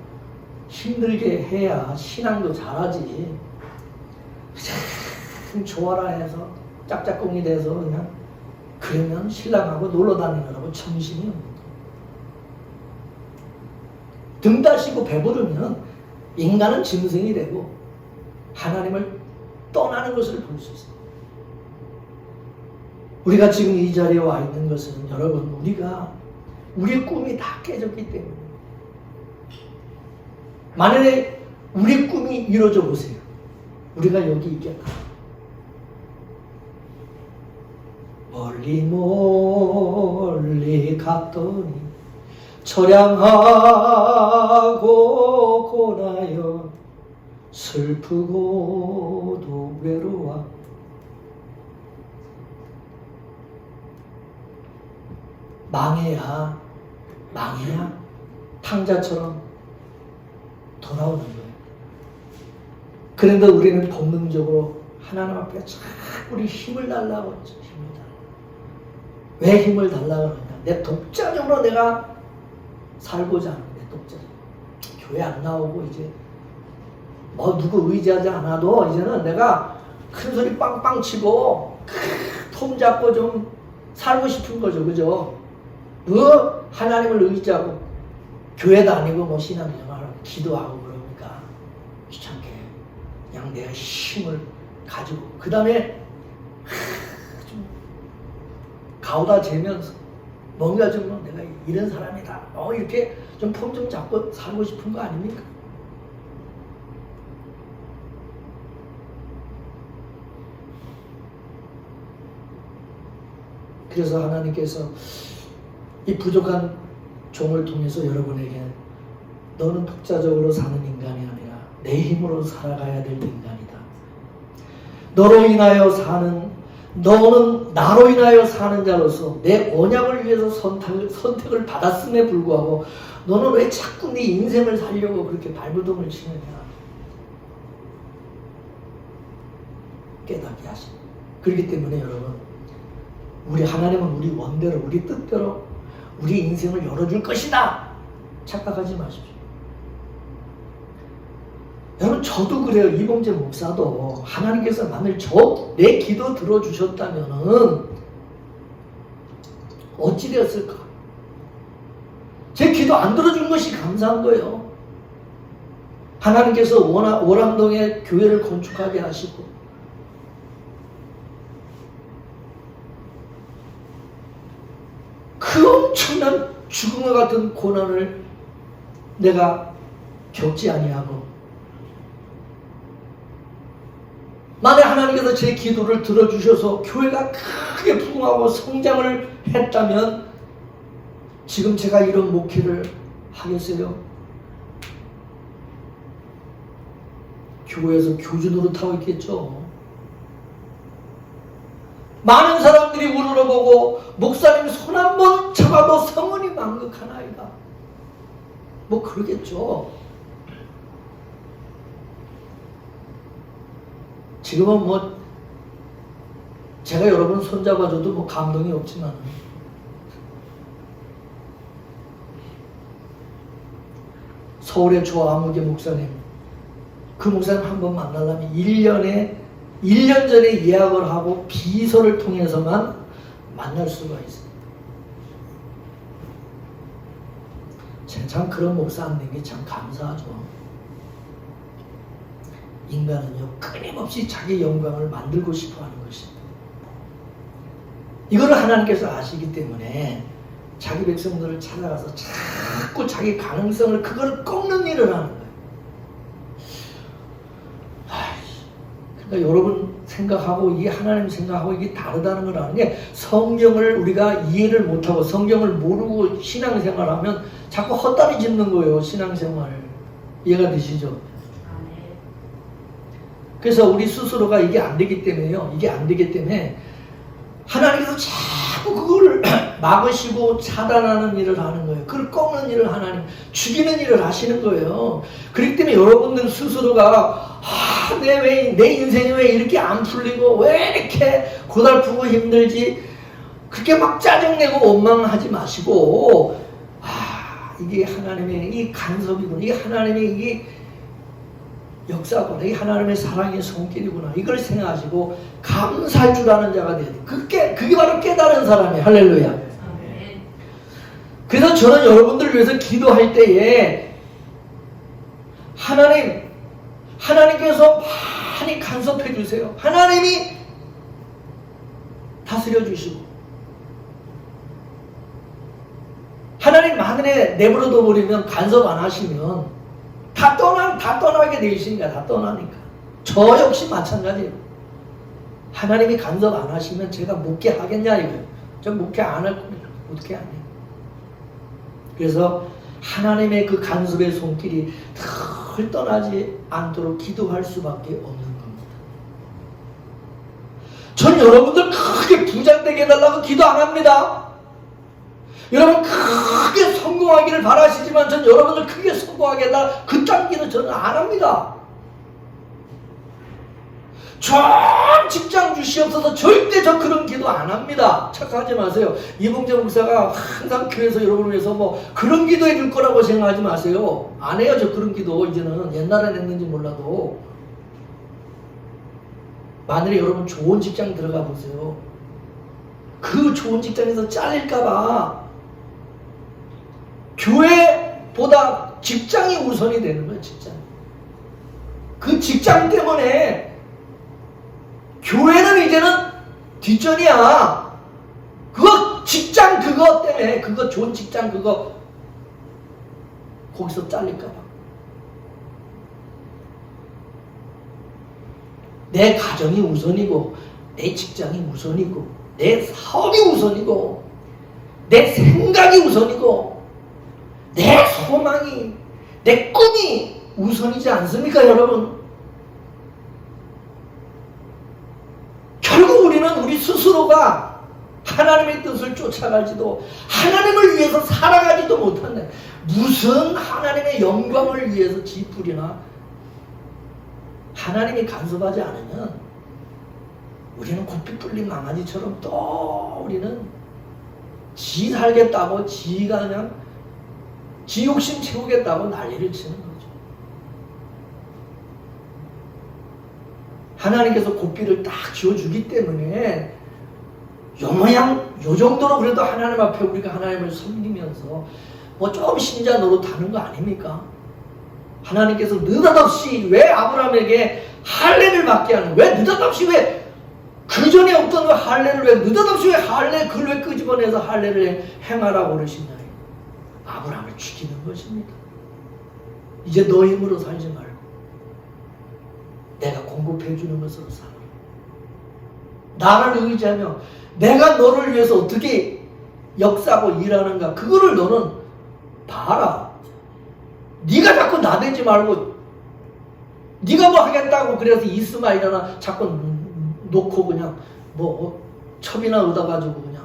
Speaker 1: 힘들게 해야 신앙도 잘하지. 참 좋아라 해서 짝짝꿍이 돼서 그냥 그러면 신랑하고 놀러 다니느라고 정신이 없는 거야. 등 다시고 배부르면 인간은 짐승이 되고 하나님을 떠나는 것을 볼 수 있습니다. 우리가 지금 이 자리에 와 있는 것은 여러분 우리의 꿈이 다 깨졌기 때문에, 만약에 우리의 꿈이 이루어져 보세요. 우리가 여기 있겠다. 멀리 멀리 갔더니 처량하고 고나여 슬프고도 외로워. 망해야 탕자처럼 돌아오는 거예요. 그런데 우리는 본능적으로 하나님 앞에 자꾸 우리 힘을 달라고 하죠. 힘을 달라고. 왜 힘을 달라고 하느냐? 내 독자적으로 내가 살고자 하는데, 독자적으로. 교회 안 나오고 이제 누구 의지하지 않아도 이제는 내가 큰 소리 빵빵 치고 폼 잡고 좀 살고 싶은 거죠. 그죠? 하나님을 의지하고 교회 다니고 신앙생활 기도하고 그러니까 귀찮게 그냥 내가 힘을 가지고 그 다음에 좀 가오다 재면서 뭔가 좀 내가 이런 사람이다 이렇게 좀 폼 좀 잡고 살고 싶은 거 아닙니까? 그래서 하나님께서 이 부족한 종을 통해서 여러분에게 너는 독자적으로 사는 인간이 아니라 내 힘으로 살아가야 될 인간이다. 너로 인하여 사는 너는 나로 인하여 사는 자로서 내 언약을 위해서 선택을 받았음에 불구하고 너는 왜 자꾸 네 인생을 살려고 그렇게 발버둥을 치느냐. 깨닫게 하시. 그렇기 때문에 여러분, 우리 하나님은 우리 원대로, 우리 뜻대로 우리 인생을 열어줄 것이다. 착각하지 마십시오. 여러분, 저도 그래요. 이봉재 목사도 하나님께서 만일 내 기도 들어주셨다면은 어찌 되었을까? 제 기도 안 들어준 것이 감사한 거예요. 하나님께서 월암동에 교회를 건축하게 하시고 그 엄청난 죽음과 같은 고난을 내가 겪지 아니하고, 만약 하나님께서 제 기도를 들어주셔서 교회가 크게 부흥하고 성장을 했다면 지금 제가 이런 목회를 하겠어요? 교회에서 교주 노릇하고 있겠죠. 많은 사람들이 우러러보고 목사님 손 한 번 잡아도 성은이 만극하나이다. 뭐 그러겠죠. 지금은 뭐 제가 여러분 손잡아줘도 뭐 감동이 없지만 서울의 조아무개 목사님, 그 목사님 한 번 만나려면 1년 전에 예약을 하고 비서를 통해서만 만날 수가 있습니다. 참 그런 목사 안 된 게 참 감사하죠. 인간은요, 끊임없이 자기 영광을 만들고 싶어 하는 것입니다. 이거를 하나님께서 아시기 때문에 자기 백성들을 찾아가서 자꾸 자기 가능성을 그걸 꺾는 일을 하는 거예요. 그러니까 여러분 생각하고 이게 하나님 생각하고 이게 다르다는 걸 아는 게, 성경을 우리가 이해를 못하고 성경을 모르고 신앙생활하면 자꾸 헛다리 짚는 거예요. 신앙생활 이해가 되시죠? 그래서 우리 스스로가 이게 안 되기 때문에요. 이게 안 되기 때문에 하나님께서 자꾸 그거를 막으시고 차단하는 일을 하는 거예요. 그걸 꺾는 일을 하나님, 죽이는 일을 하시는 거예요. 그렇기 때문에 여러분들 스스로가 내 인생이 왜 이렇게 안 풀리고 왜 이렇게 고달프고 힘들지, 그렇게 막 짜증내고 원망하지 마시고, 이게 하나님의 이 간섭이구나, 이게 하나님의 이게 역사구나, 이게 하나님의 사랑의 손길이구나, 이걸 생각하시고 감사할 줄 아는 자가 돼야 돼. 그게 바로 깨달은 사람이에요. 할렐루야. 그래서 저는 여러분들을 위해서 기도할 때에 하나님께서 많이 간섭해 주세요. 하나님이 다스려 주시고, 하나님 만약에 내버려둬 버리면, 간섭 안 하시면 다 떠나게 돼 있으니까, 다 떠나니까. 저 역시 마찬가지예요. 하나님이 간섭 안 하시면 제가 목회하겠냐 이거예요. 저 목회 안 할 겁니다. 어떻게 안 해요. 그래서 하나님의 그 간섭의 손길이 덜 떠나지 않도록 기도할 수밖에 없는 겁니다. 전 여러분들 크게 부장되게 해달라고 기도 안 합니다. 여러분 크게 성공하기를 바라시지만 전 여러분들 크게 성공하게 해달라, 그딴 기도 저는 안 합니다. 좋은 직장 주시옵소서, 절대 저 그런 기도 안 합니다. 착각하지 마세요. 이봉재 목사가 항상 교회에서 여러분을 위해서 뭐 그런 기도 해줄 거라고 생각하지 마세요. 안 해요, 저 그런 기도. 이제는 옛날엔 했는지 몰라도. 만일에 여러분 좋은 직장 들어가 보세요. 그 좋은 직장에서 잘릴까봐 교회보다 직장이 우선이 되는 거예요. 직장. 그 직장 때문에 교회는 이제는 뒷전이야. 그거 직장 그거 때문에, 그거 좋은 직장 그거 거기서 잘릴까봐. 내 가정이 우선이고, 내 직장이 우선이고, 내 사업이 우선이고, 내 생각이 우선이고, 내 소망이, 내 꿈이 우선이지 않습니까, 여러분? 결국 우리는 우리 스스로 스스로가 하나님의 뜻을 쫓아가지도 하나님을 위해서 살아가지도 못한다. 무슨 하나님의 영광을 위해서 지푸리나. 하나님이 간섭하지 않으면 우리는 고삐 뿔린 강아지처럼 또 우리는 지 살겠다고 지가 그냥 지 욕심 채우겠다고 난리를 치는 거죠. 하나님께서 고삐를 딱 지어주기 때문에 요 모양 요 정도로 그래도 하나님 앞에 우리가 하나님을 섬기면서 뭐 좀 신자 노릇하는 거 아닙니까? 하나님께서 느닷없이 왜 아브라함에게 할례를 받게 하는, 왜 느닷없이 왜 그 전에 없던 할례를 왜 느닷없이 왜 할례 그걸 왜 끄집어내서 할례를 행하라고 그러시냐. 아브라함을 죽이는 것입니다. 이제 너 힘으로 살지 말고 내가 공급해 주는 것으로 살아. 나를 의지하며 내가 너를 위해서 어떻게 역사하고 일하는가 그거를 너는 봐라. 네가 자꾸 나대지 말고 네가 뭐 하겠다고 그래서 이스마엘이나 자꾸 놓고 그냥 뭐 첩이나 얻어가지고 그냥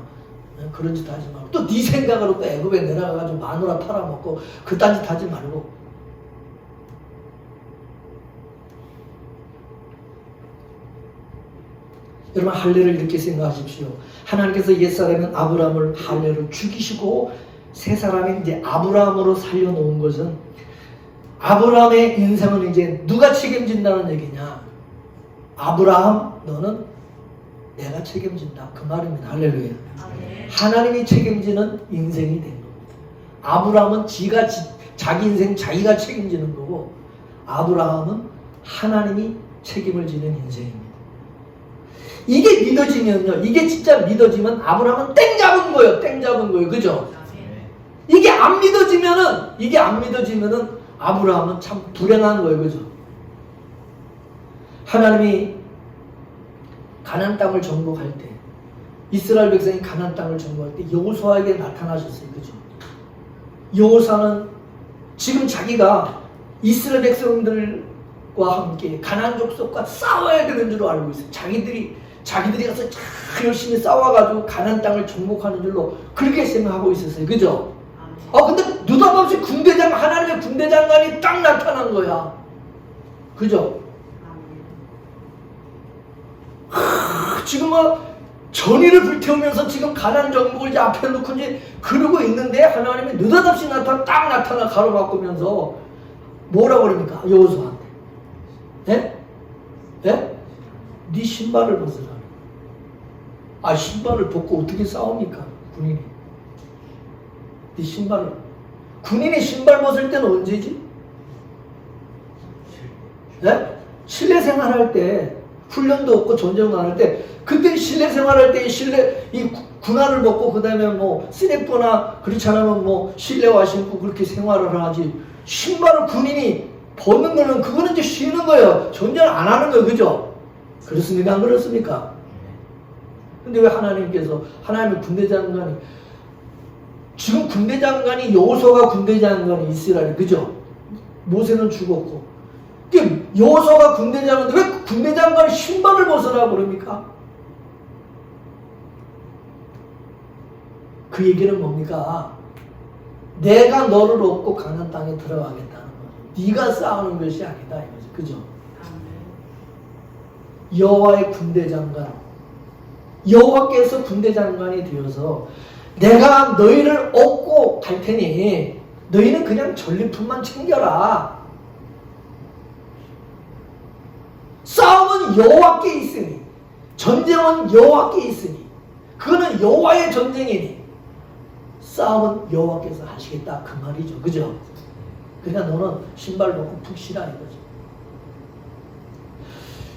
Speaker 1: 그런 짓 하지 말고 또 네 생각으로 또 애굽에 내려가가지고 마누라 팔아먹고 그딴 짓 하지 말고 여러분 할례를 이렇게 생각하십시오. 하나님께서 옛사람인 아브라함을 할례로 죽이시고 새 사람이 이제 아브라함으로 살려놓은 것은 아브라함의 인생은 이제 누가 책임진다는 얘기냐. 아브라함 너는 내가 책임진다 그 말입니다. 할렐루야. 하나님이 책임지는 인생이 된 겁니다. 아브라함은 자기 인생 자기가 책임지는 거고 그러면 하나님이 책임을 지는 인생입니다. 이게 믿어지면요, 이게 진짜 믿어지면 아브라함은 땡 잡은 거예요. 땡 잡은 거예요. 그죠? 이게 안 믿어지면은 아브라함은 참 불행한 거예요. 그죠? 하나님이 가나안 땅을 정복할 때, 이스라엘 백성이 가나안 땅을 정복할 때 여호수아에게 나타나셨어요. 그죠? 여호수아는 지금 자기가 이스라엘 백성들과 함께 가나안 족속과 싸워야 되는 줄 알고 있어요. 자기들이 가서 열심히 싸워가지고 가나안 땅을 정복하는 줄로 그렇게 생각하고 있었어요. 그죠? 근데 느닷없이 하나님의 군대장관이 딱 나타난 거야. 그죠? 지금 전의를 불태우면서 지금 가나안 정복을 이제 앞에 놓고 이제 그러고 있는데 하나님이 느닷없이 딱 나타나 가로바꾸면서 뭐라고 그럽니까? 여호수아한테. 예? 예? 네 신발을 벗으라. 신발을 벗고 어떻게 싸웁니까? 군인이. 네 신발을. 군인이 신발 벗을 때는 언제지? 예? 실내 생활할 때, 훈련도 없고 전쟁도 안 할 때, 그때 실내 생활할 때 이 군화를 벗고 그 다음에 뭐 스냅거나 그렇지 않으면 뭐 실내화 신고 그렇게 생활을 하지. 신발을 군인이 벗는 거는 그거는 이제 쉬는 거예요. 전쟁을 안 하는 거예요. 그죠? 그렇습니까? 안 그렇습니까? 근데 왜 하나님의 군대장관이 지금 군대장관이 여호수아가 군대장관이 이스라엘. 그죠? 모세는 죽었고 여호수아가 군대장관인데 왜 군대장관이 신발을 벗으라고 그럽니까? 그 얘기는 뭡니까? 내가 너를 얻고 가나안 땅에 들어가겠다는 거죠. 네가 싸우는 것이 아니다 이거죠. 그죠? 여호와의 군대장관, 여호와께서 군대장관이 되어서 내가 너희를 얻고 갈 테니 너희는 그냥 전리품만 챙겨라. 싸움은 여호와께 있으니, 전쟁은 여호와께 있으니, 그거는 여호와의 전쟁이니 싸움은 여호와께서 하시겠다 그 말이죠. 그죠? 그러니까 너는 신발 벗고 푹 쉬라 이거죠.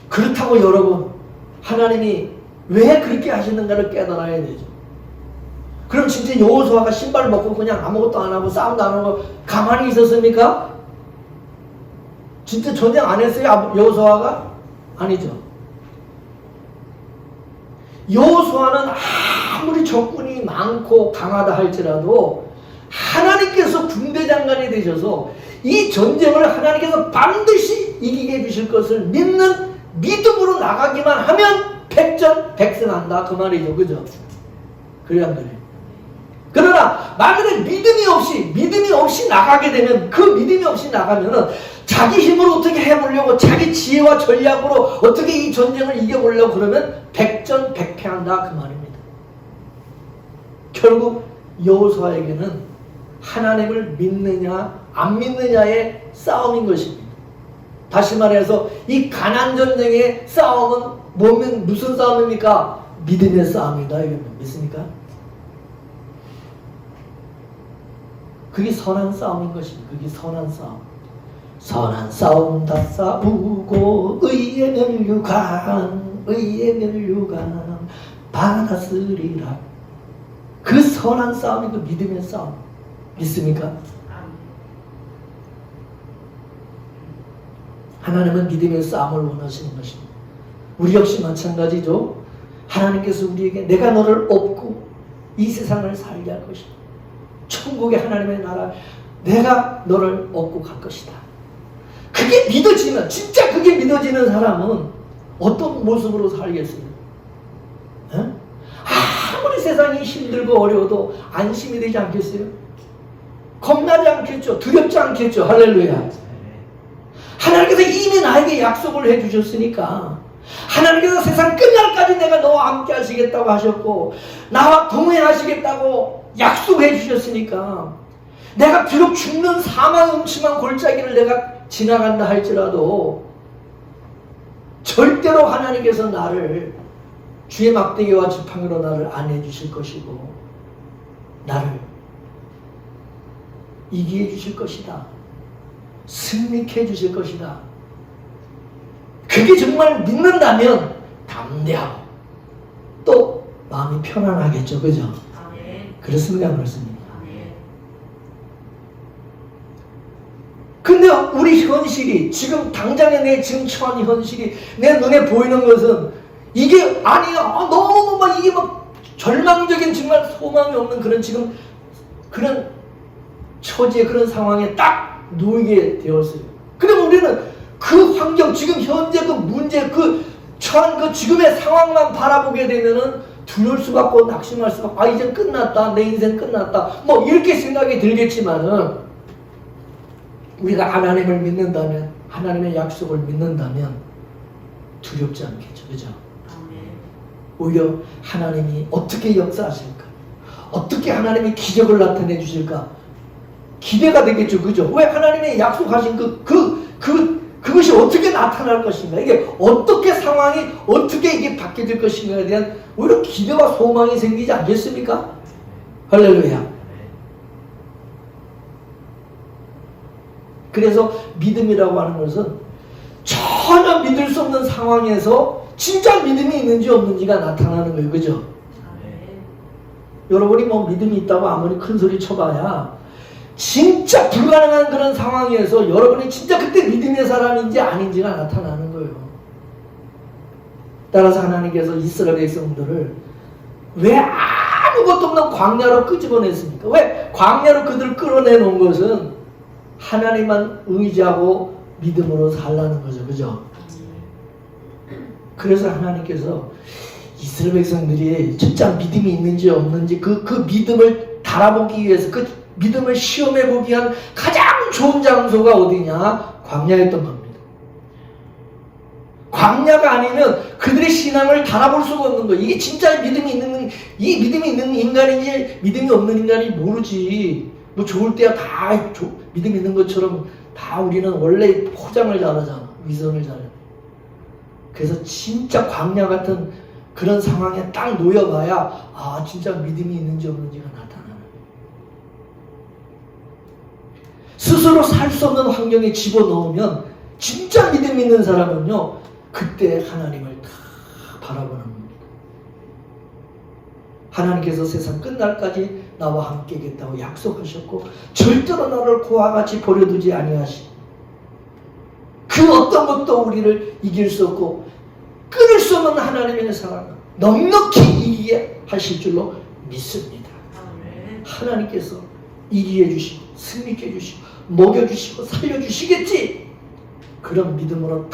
Speaker 1: 그렇다고 여러분, 하나님이 왜 그렇게 하시는가를 깨달아야 되죠. 그럼 진짜 여호수아가 신발 벗고 그냥 아무것도 안 하고 싸움도 안 하고 가만히 있었습니까? 진짜 전쟁 안 했어요? 여호수아가? 아니죠. 여호수아는 아무리 적군이 많고 강하다 할지라도 하나님께서 군대장관이 되셔서 이 전쟁을 하나님께서 반드시 이기게 해주실 것을 믿는 믿음으로 나가기만 하면 백전백승한다 그 말이죠. 그죠? 그래야 안 그래요? 그러나 만약에 믿음이 없이 나가게 되면, 그 믿음이 없이 나가면은 자기 힘으로 어떻게 해보려고, 자기 지혜와 전략으로 어떻게 이 전쟁을 이겨보려고 그러면 백전백패한다 그 말입니다. 결국 여호수아에게는 하나님을 믿느냐 안 믿느냐의 싸움인 것입니다. 다시 말해서 이 가나안 전쟁의 싸움은 무슨 싸움입니까? 믿음의 싸움이다. 이거 믿습니까? 그게 선한 싸움인 것입니다. 그게 선한 싸움. 선한 싸움 다 싸우고 의의 면류관 받았으리라. 그 선한 싸움이 그 믿음의 싸움. 믿습니까? 하나님은 믿음의 싸움을 원하시는 것입니다. 우리 역시 마찬가지죠. 하나님께서 우리에게 내가 너를 업고 이 세상을 살게 할 것이다. 천국의 하나님의 나라 내가 너를 업고 갈 것이다. 그게 믿어지면, 진짜 그게 믿어지는 사람은 어떤 모습으로 살겠어요? 아무리 세상이 힘들고 어려워도 안심이 되지 않겠어요? 겁나지 않겠죠? 두렵지 않겠죠? 할렐루야. 하나님께서 이미 나에게 약속을 해주셨으니까, 하나님께서 세상 끝날까지 내가 너와 함께 하시겠다고 하셨고 나와 동행하시겠다고 약속해 주셨으니까, 내가 비록 죽는 사망의 음침한 골짜기를 내가 지나간다 할지라도 절대로 하나님께서 나를 주의 막대기와 지팡이로 나를 안해 주실 것이고 나를 이기해 주실 것이다. 승리케 해 주실 것이다. 그게 정말 믿는다면 담대하고 또 마음이 편안하겠죠. 그죠? 그렇습니까? 그렇습니다. 근데 우리 현실이, 지금 당장의 내 지금 처한 현실이 내 눈에 보이는 것은 이게 아니야. 너무 막 이게 막 절망적인, 정말 소망이 없는 그런 지금 그런 처지의 그런 상황에 딱 놓이게 되었어요. 그럼 우리는 그 환경, 지금 현재 그 문제, 그 처한 그 지금의 상황만 바라보게 되면은 두려울 수밖에 없고 낙심할 수밖에 없고, 이제 끝났다, 내 인생 끝났다, 뭐 이렇게 생각이 들겠지만은, 우리가 하나님을 믿는다면, 하나님의 약속을 믿는다면 두렵지 않겠죠. 그죠? 오히려 하나님이 어떻게 역사하실까, 어떻게 하나님이 기적을 나타내 주실까 기대가 되겠죠. 그죠? 왜 하나님의 약속하신 그것이 어떻게 나타날 것인가, 이게 어떻게 상황이 어떻게 이게 바뀌어질 것인가에 대한 오히려 기대와 소망이 생기지 않겠습니까? 할렐루야. 그래서 믿음이라고 하는 것은 전혀 믿을 수 없는 상황에서 진짜 믿음이 있는지 없는지가 나타나는 거예요. 그죠? 여러분이 뭐 믿음이 있다고 아무리 큰 소리 쳐봐야 진짜 불가능한 그런 상황에서 여러분이 진짜 그때 믿음의 사람인지 아닌지가 나타나는 거예요. 따라서 하나님께서 이스라엘 백성들을 왜 아무것도 없는 광야로 끄집어냈습니까? 왜 광야로 그들을 끌어내놓은 것은 하나님만 의지하고 믿음으로 살라는 거죠. 그죠? 그래서 하나님께서 이스라엘 백성들이 진짜 믿음이 있는지 없는지 그 믿음을 달아보기 위해서, 그 믿음을 시험해보기 위한 가장 좋은 장소가 어디냐? 광야였던 겁니다. 광야가 아니면 그들의 신앙을 달아볼 수가 없는 거예요. 이게 진짜 믿음이 있는 인간인지 믿음이 없는 인간이 모르지. 뭐 좋을 때야 다 믿음 있는 것처럼 다 우리는 원래 포장을 잘하잖아. 위선을 잘해. 그래서 진짜 광야 같은 그런 상황에 딱 놓여봐야 진짜 믿음이 있는지 없는지가 나타나는 거예요. 스스로 살 수 없는 환경에 집어넣으면 진짜 믿음 있는 사람은요, 그때 하나님을 다 바라보는 겁니다. 하나님께서 세상 끝날까지 나와 함께겠다고 약속하셨고 절대로 나를 그와 같이 버려두지 아니하시고 그 어떤 것도 우리를 이길 수 없고 끊을 수 없는 하나님의 사랑을 넉넉히 이기게 하실 줄로 믿습니다. 하나님께서 이기게 해주시고 승리케 해주시고 먹여주시고 살려주시겠지. 그런 믿음으로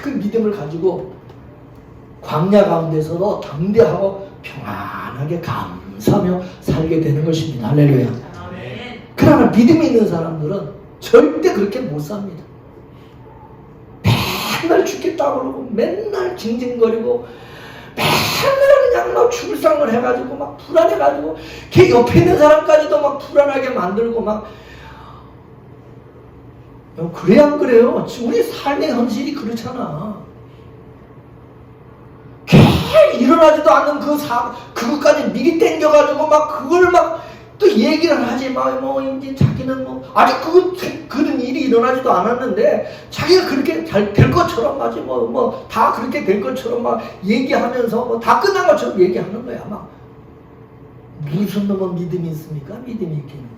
Speaker 1: 그 믿음을 가지고 광야 가운데서도 담대하고 평안하게 감사하며 살게 되는 것입니다. 할렐루야.
Speaker 2: 아멘.
Speaker 1: 그러나 믿음이 있는 사람들은 절대 그렇게 못 삽니다. 맨날 죽겠다고 그러고 맨날 징징거리고 맨날 그냥 막 출상을 해가지고 막 불안해가지고 걔 옆에 있는 사람까지도 막 불안하게 만들고 막 그래 안 그래요? 우리 삶의 현실이 그렇잖아. 걔 일어나지도 않는 그것까지 미리 땡겨가지고 막 그걸 막 또 얘기를 하지 뭐 이제 자기는 뭐 아직 그런 일이 일어나지도 않았는데 자기가 그렇게 잘 될 것처럼 마치 뭐 다 그렇게 될 것처럼 막 얘기하면서 뭐 다 끝난 것처럼 얘기하는 거야. 막 무슨 놈은 믿음이 있습니까? 믿음이 있기는.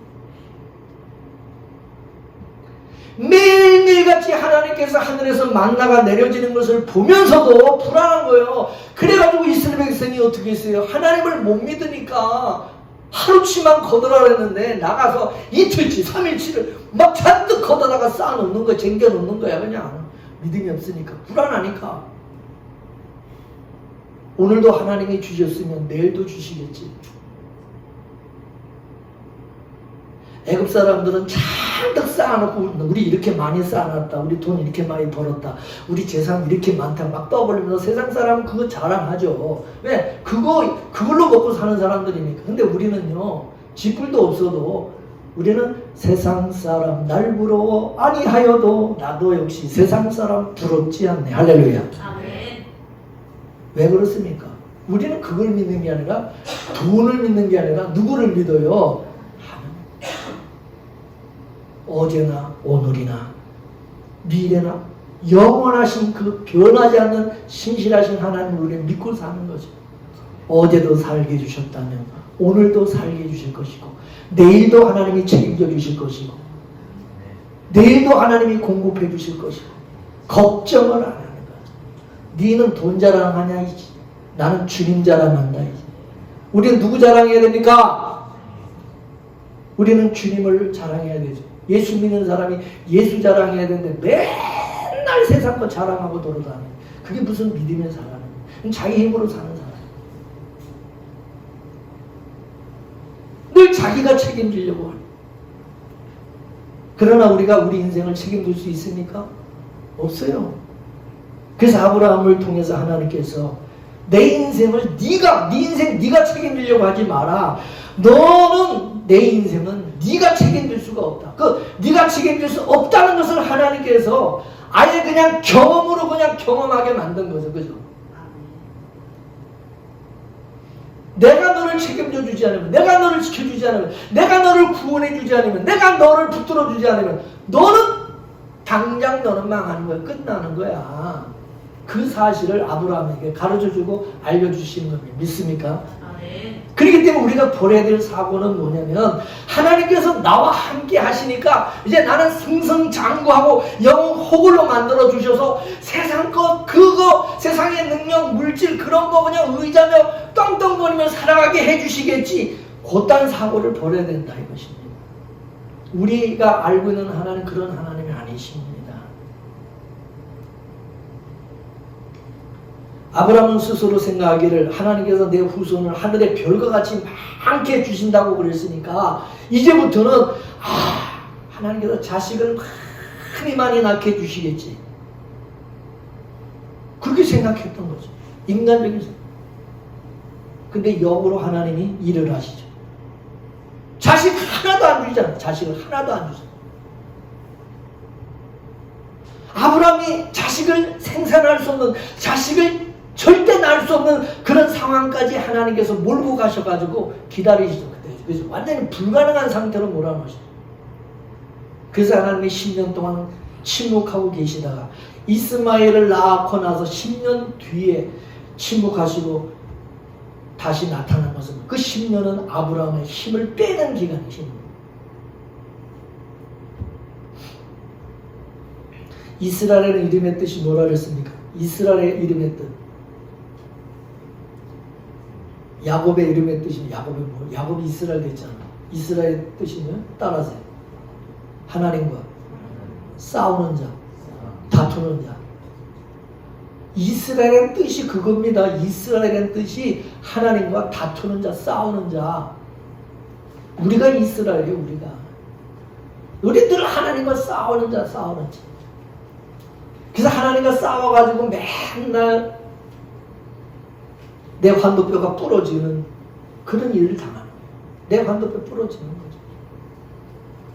Speaker 1: 매일매일같이 하나님께서 하늘에서 만나가 내려지는 것을 보면서도 불안한 거예요. 그래가지고 이스라엘 백성이 어떻게 했어요? 하나님을 못 믿으니까 하루치만 걷으라 그랬는데 나가서 이틀치 3일치를 막 잔뜩 걷어다가 쌓아놓는 거야. 쟁겨놓는 거야. 그냥 믿음이 없으니까 불안하니까. 오늘도 하나님이 주셨으면 내일도 주시겠지. 애굽 사람들은 잔뜩 쌓아놓고 우리 이렇게 많이 쌓아놨다. 우리 돈 이렇게 많이 벌었다. 우리 재산 이렇게 많다. 막 떠벌리면서 세상 사람은 그거 자랑하죠. 왜? 그걸로 먹고 사는 사람들이니까. 근데 우리는요. 쥐뿔도 없어도 우리는 세상 사람 날 부러워 아니하여도 나도 역시 세상 사람 부럽지 않네. 할렐루야.
Speaker 2: 아멘.
Speaker 1: 왜 그렇습니까? 우리는 그걸 믿는 게 아니라 돈을 믿는 게 아니라 누구를 믿어요? 어제나 오늘이나 미래나 영원하신 그 변하지 않는 신실하신 하나님을 우리는 믿고 사는 거죠. 어제도 살게 해주셨다면 오늘도 살게 해주실 것이고 내일도 하나님이 책임져 주실 것이고 내일도 하나님이 공급해 주실 것이고 걱정을 안 하는 거죠. 너는 돈 자랑하냐 이지. 나는 주님 자랑한다 이지. 우리는 누구 자랑해야 됩니까? 우리는 주님을 자랑해야 되죠. 예수 믿는 사람이 예수 자랑해야 되는데 맨날 세상 거 자랑하고 돌아다니는 그게 무슨 믿음의 사람이에요. 자기 힘으로 사는 사람. 늘 자기가 책임지려고 하는. 그러나 우리가 우리 인생을 책임질 수 있습니까? 없어요. 그래서 아브라함을 통해서 하나님께서 내 인생을 네 인생 네가 책임지려고 하지 마라. 너는 내 인생은 네가 책임질 수가 없다. 네가 책임질 수 없다는 것을 하나님께서 아예 그냥 경험으로 그냥 경험하게 만든 거죠. 그죠? 내가 너를 책임져 주지 않으면, 내가 너를 지켜주지 않으면, 내가 너를 구원해 주지 않으면, 내가 너를 붙들어 주지 않으면 너는 당장 너는 망하는 거야. 끝나는 거야. 그 사실을 아브라함에게 가르쳐주고 알려주시는 겁니다. 믿습니까? 그렇기 때문에 우리가 버려야 될 사고는 뭐냐면 하나님께서 나와 함께 하시니까 이제 나는 승승장구하고 영혼 호굴로 만들어 주셔서 세상 것 그거 세상의 능력 물질 그런 거 그냥 의자며 떵떵거리며 살아가게 해주시겠지. 그딴 사고를 버려야 된다 이것입니다. 우리가 알고 있는 하나님 그런 하나님이 아니십니다. 아브라함은 스스로 생각하기를 하나님께서 내 후손을 하늘의 별과 같이 많게 주신다고 그랬으니까 이제부터는 하나님께서 자식을 많이 낳게 해주시겠지. 그렇게 생각했던 거죠. 인간적인 생각. 근데 역으로 하나님이 일을 하시죠. 자식 하나도 안 주잖아. 자식을 하나도 안 주잖아. 아브라함이 자식을 생산할 수 없는 자식을 절대 낳을 수 없는 그런 상황까지 하나님께서 몰고 가셔가지고 기다리시죠. 그래서 완전히 불가능한 상태로 몰아넣으시죠. 그래서 하나님이 10년 동안 침묵하고 계시다가 이스마엘을 낳고 나서 10년 뒤에 침묵하시고 다시 나타난 것은 그 10년은 아브라함의 힘을 빼는 기간이십니다. 이스라엘의 이름의 뜻이 뭐라 그랬습니까? 이스라엘의 이름의 뜻. 야곱의 이름의 뜻이 야곱이 뭐? 야곱이 이스라엘 됐잖아. 이스라엘의 뜻이 뭐야? 따라서 하나님과 싸우는 자, 다투는 자. 이스라엘의 뜻이 그겁니다. 이스라엘의 뜻이 하나님과 다투는 자, 싸우는 자. 우리가 이스라엘이에요, 우리가. 우리들 하나님과 싸우는 자, 싸우는 자. 그래서 하나님과 싸워가지고 맨날 내 환도뼈가 부러지는 그런 일을 당하는 거예요. 내 환도뼈 부러지는 거죠.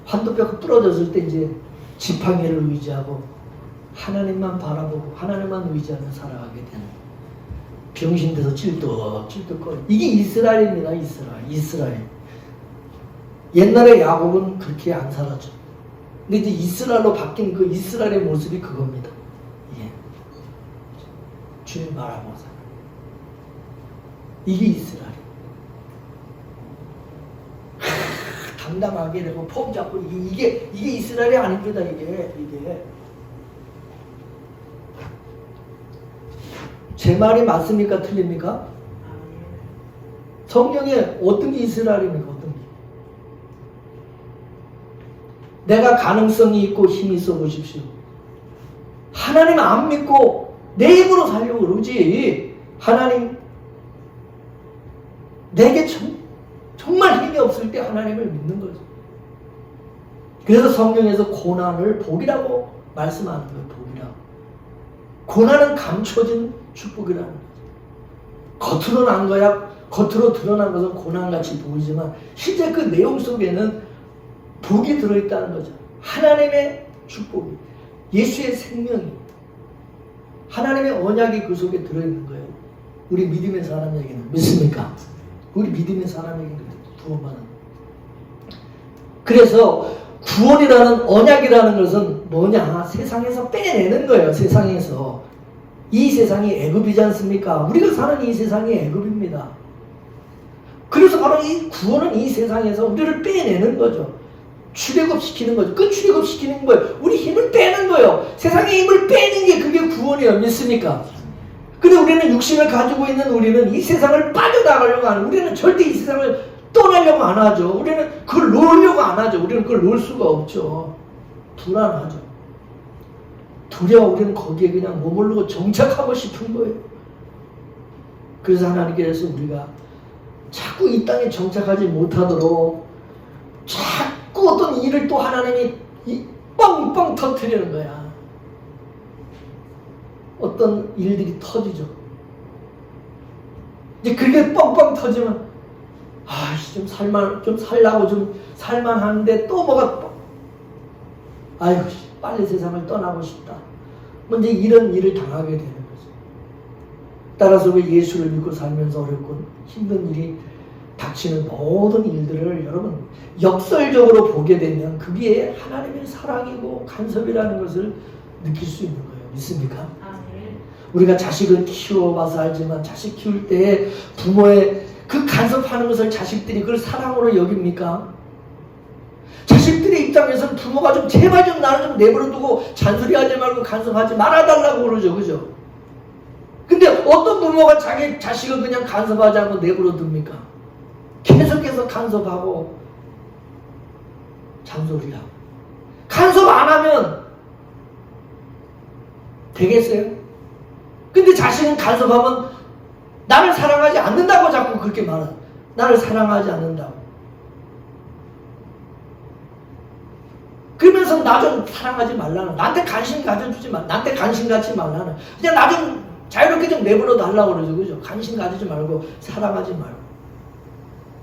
Speaker 1: 환도뼈가 부러졌을 때 이제 지팡이를 의지하고 하나님만 바라보고 하나님만 의지하며 살아가게 되는 거예요. 병신돼서 찔떡찔떡거려. 이게 이스라엘입니다. 이스라엘. 옛날에 야곱은 그렇게 안 살았죠. 근데 이제 이스라엘로 바뀐 그 이스라엘의 모습이 그겁니다. 예. 주님 바라보고 살아. 이게 이스라엘. 당당하게 되고 폼 잡고 이게 이스라엘이 아닙니다. 이게 제 말이 맞습니까? 틀립니까? 성경에 어떤 게 이스라엘입니까? 어떤 게? 내가 가능성이 있고 힘이 있어 보십시오. 하나님 안 믿고 내 힘으로 살려고 그러지. 하나님 내게 정말 힘이 없을 때 하나님을 믿는 거죠. 그래서 성경에서 고난을 복이라고 말씀하는 거예요. 복이라고. 고난은 감춰진 축복이라는 거죠. 겉으로 드러난 것은 고난같이 보이지만 실제 그 내용 속에는 복이 들어있다는 거죠. 하나님의 축복이, 예수의 생명이, 하나님의 언약이 그 속에 들어있는 거예요. 우리 믿음의 사람에게는. 믿습니까? 우리 믿음의 사람에게는 구원받는. 그래서 구원이라는 언약이라는 것은 뭐냐? 세상에서 빼내는 거예요. 세상에서. 이 세상이 애굽이지 않습니까? 우리가 사는 이 세상이 애굽입니다. 그래서 바로 이 구원은 이 세상에서 우리를 빼내는 거죠. 출애굽시키는 거죠. 그 출애굽시키는 거예요. 우리 힘을 빼는 거예요. 세상의 힘을 빼는 게 그게 구원이에요. 믿습니까? 근데 우리는 육신을 가지고 있는 우리는 이 세상을 빠져나가려고 하는, 우리는 절대 이 세상을 떠나려고 안 하죠. 우리는 그걸 놓으려고 안 하죠. 우리는 그걸 놓을 수가 없죠. 불안하죠. 두려워. 우리는 거기에 그냥 머무르고 정착하고 싶은 거예요. 그래서 하나님께서 우리가 자꾸 이 땅에 정착하지 못하도록 자꾸 어떤 일을 또 하나님이 뻥뻥 터뜨리는 거야. 어떤 일들이 터지죠. 이제 그게 뻥뻥 터지면 좀 살라고 좀 살만하는데 또 뭐가 아이고 빨리 세상을 떠나고 싶다. 이제 이런 일을 당하게 되는 거죠. 따라서 왜 예수를 믿고 살면서 어렵고 힘든 일이 닥치는 모든 일들을 여러분 역설적으로 보게 되면 그게 하나님의 사랑이고 간섭이라는 것을 느낄 수 있는 거예요. 믿습니까? 우리가 자식을 키워봐서 알지만 자식 키울 때 부모의 그 간섭하는 것을 자식들이 그걸 사랑으로 여깁니까? 자식들의 입장에서는 부모가 좀 제발 좀 나를 좀 내버려두고 잔소리하지 말고 간섭하지 말아달라고 그러죠. 그죠? 근데 어떤 부모가 자기 자식을 그냥 간섭하지 않고 내버려둡니까? 계속해서 간섭하고 잔소리하고. 간섭 안 하면 되겠어요? 근데 자식은 간섭하면 나를 사랑하지 않는다고 자꾸 그렇게 말하죠. 나를 사랑하지 않는다고. 그러면서 나 좀 사랑하지 말라는, 나한테 관심 가져주지 마, 나한테 관심 갖지 말라는, 그냥 나 좀 자유롭게 좀 내버려 달라고 그러죠. 그죠? 관심 가지지 말고 사랑하지 말고.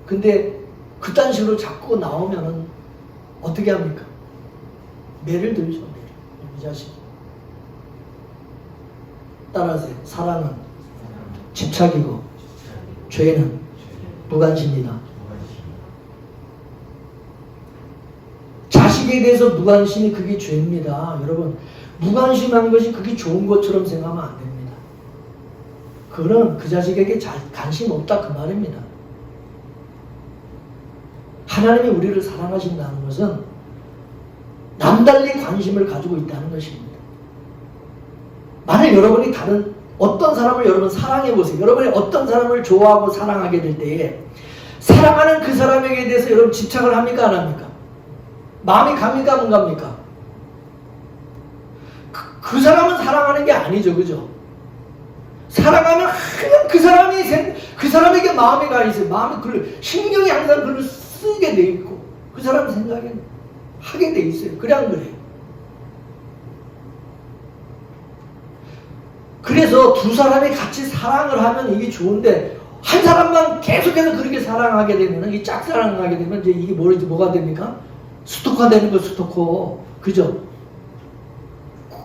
Speaker 1: 근데 그딴 식으로 자꾸 나오면은 어떻게 합니까? 매를 들죠. 이 자식. 따라하세요. 사랑은 집착이고 죄는 무관심이다. 자식에 대해서 무관심이 그게 죄입니다. 여러분, 무관심한 것이 그게 좋은 것처럼 생각하면 안 됩니다. 그거는 그 자식에게 관심 없다 그 말입니다. 하나님이 우리를 사랑하신다는 것은 남달리 관심을 가지고 있다는 것입니다. 만약 여러분이 다른 어떤 사람을 여러분 사랑해 보세요. 여러분이 어떤 사람을 좋아하고 사랑하게 될 때에 사랑하는 그 사람에게 대해서 여러분 집착을 합니까 안 합니까? 마음이 갑니까 안 갑니까? 그 사람은 사랑하는 게 아니죠. 그죠? 사랑하면 항상 그 사람에게 마음이 가 있어요. 신경이 항상 그를 쓰게 돼 있고 그 사람 생각에 하게 돼 있어요. 그래 안 그래요? 그래서 두 사람이 같이 사랑을 하면 이게 좋은데 한 사람만 계속해서 그렇게 사랑하게 되면 이 짝사랑하게 되면 이제 이게 뭐가 됩니까? 스토커가 되는 거 스토커. 그죠?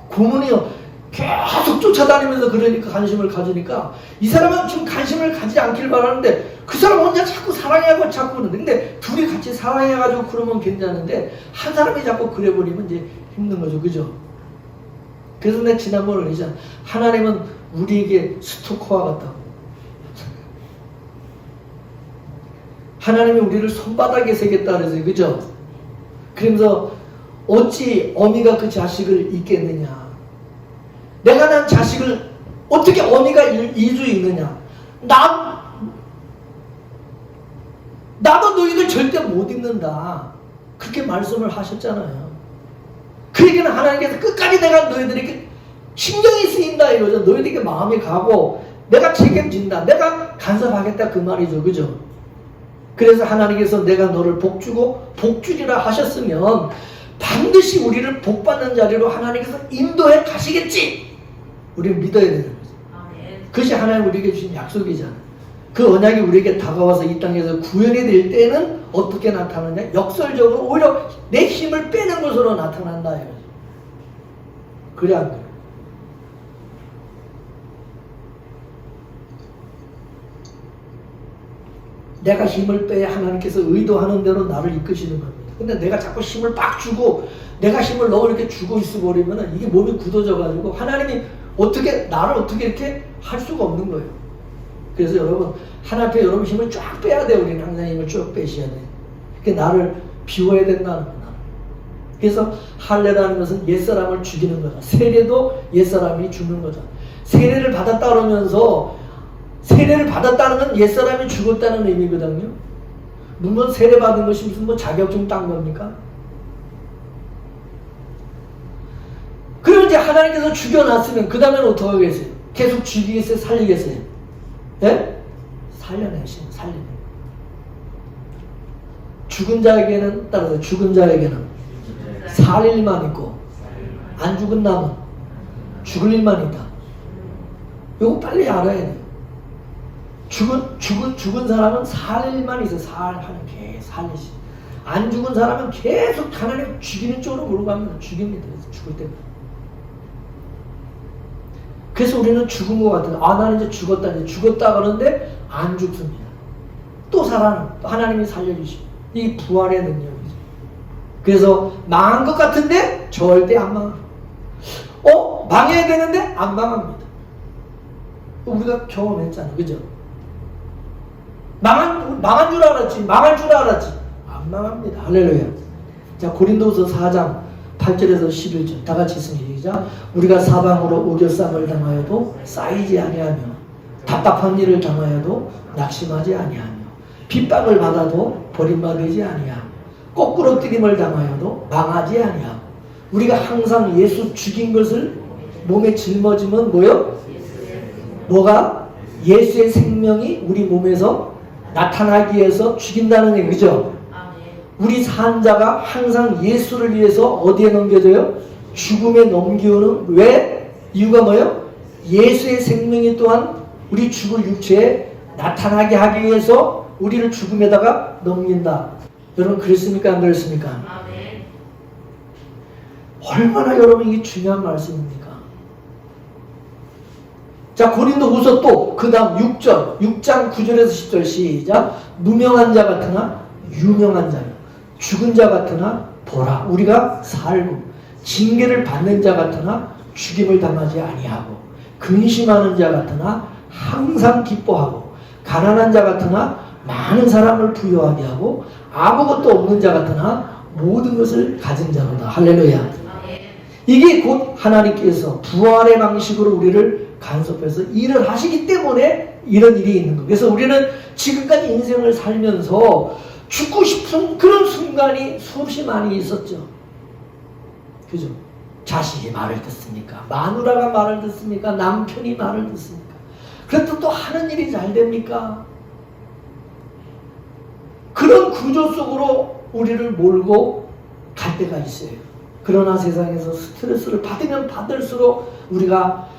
Speaker 1: 고문이요. 계속 쫓아다니면서 그러니까 관심을 가지니까 이 사람은 지금 관심을 가지지 않길 바라는데 그 사람 혼자 자꾸 사랑해하고 자꾸 그러는데 근데 둘이 같이 사랑해가지고 그러면 괜찮은데 한 사람이 자꾸 그래버리면 이제 힘든 거죠. 그죠? 그래서 내가 지난번에 그러잖아. 하나님은 우리에게 스토커와 같다고. 하나님이 우리를 손바닥에 새겼다 그래서 그죠? 그러면서 어찌 어미가 그 자식을 잊겠느냐. 내가 난 자식을 어떻게 어미가 잊을 수 있느냐. 나도 너희들 절대 못 잊는다. 그렇게 말씀을 하셨잖아요. 그 얘기는 하나님께서 끝까지 내가 너희들에게 신경이 쓰인다 이거죠. 너희들에게 마음이 가고 내가 책임진다. 내가 간섭하겠다 그 말이죠. 그죠? 그래서 하나님께서 내가 너를 복주고 복주리라 하셨으면 반드시 우리를 복받는 자리로 하나님께서 인도해 가시겠지. 우리는 믿어야 되는 거죠. 그것이 하나님 우리에게 주신 약속이잖아요. 그 언약이 우리에게 다가와서 이 땅에서 구현이 될 때는 어떻게 나타나냐? 역설적으로 오히려 내 힘을 빼는 것으로 나타난다. 그래 안 그래? 내가 힘을 빼야 하나님께서 의도하는 대로 나를 이끄시는 겁니다. 근데 내가 자꾸 힘을 빡 주고 내가 힘을 너무 이렇게 주고 있어 버리면 이게 몸이 굳어져 가지고 하나님이 나를 어떻게 이렇게 할 수가 없는 거예요. 그래서 여러분 하나님 앞에 여러분 힘을 쫙 빼야 돼요. 우리는 항상 힘을 쭉 빼셔야 돼요. 그러니까 나를 비워야 된다는 거야. 그래서 할례라는 것은 옛사람을 죽이는 거다. 세례도 옛사람이 죽는 거다. 세례를 받았다 그러면서 세례를 받았다는 건 옛사람이 죽었다는 의미거든요. 물론 세례 받은 것이 무슨 자격증 딴 겁니까? 그럼 이제 하나님께서 죽여놨으면 그 다음에는 어떻게 하겠어요? 계속 죽이겠어요? 살리겠어요? 예? 살려내시면 살리네. 죽은 자에게는 따라서 죽은 자에게는 살 일만 있고 안 죽은 남은 죽을 일만 있다. 이거 빨리 알아야 돼요. 죽은 사람은 살 일만 있어. 살리시. 안 죽은 사람은 계속 하나님 죽이는 쪽으로 몰고 가면 죽입니다. 죽을 때마다. 그래서 우리는 죽은 것 같아요. 나는 이제 죽었다 그러는데 안 죽습니다. 또 살아나. 또 하나님이 살려주시고. 이 부활의 능력이죠. 그래서 망한 것 같은데 절대 안 망합니다. 망해야 되는데 안 망합니다. 우리가 경험했잖아. 그죠? 망할 줄 알았지. 안 망합니다. 할렐루야. 자, 고린도후서 4장 8절에서 11절 다 같이 있습니다. 우리가 사방으로 우겨쌈을 당하여도 쌓이지 아니하며 답답한 일을 당하여도 낙심하지 아니하며 핍박을 받아도 버림받지 아니하며 거꾸로 뛰림을 당하여도 망하지 아니하고 우리가 항상 예수 죽인 것을 몸에 짊어지면 뭐가? 예수의 생명이 우리 몸에서 나타나기 위해서 죽인다는 얘기죠. 우리 산 자가 항상 예수를 위해서 어디에 넘겨져요? 죽음에 넘기오는 왜? 이유가 뭐예요? 예수의 생명이 또한 우리 죽을 육체에 나타나게 하기 위해서 우리를 죽음에다가 넘긴다. 여러분 그랬습니까? 안 그랬습니까? 얼마나 여러분 이게 중요한 말씀입니까? 자, 고린도후서 또 그 다음 6장 9절에서 10절 시작. 무명한 자 같으나 유명한 자요 죽은 자 같으나 보라 우리가 살고 징계를 받는 자 같으나 죽임을 당하지 아니하고 근심하는 자 같으나 항상 기뻐하고 가난한 자 같으나 많은 사람을 부유하게 하고 아무것도 없는 자 같으나 모든 것을 가진 자로다. 할렐루야. 이게 곧 하나님께서 부활의 방식으로 우리를 간섭해서 일을 하시기 때문에 이런 일이 있는 거예요. 그래서 우리는 지금까지 인생을 살면서 죽고 싶은 그런 순간이 수없이 많이 있었죠. 그죠? 자식이 말을 듣습니까? 마누라가 말을 듣습니까? 남편이 말을 듣습니까? 그래도 또 하는 일이 잘 됩니까? 그런 구조 속으로 우리를 몰고 갈 때가 있어요. 그러나 세상에서 스트레스를 받으면 받을수록 우리가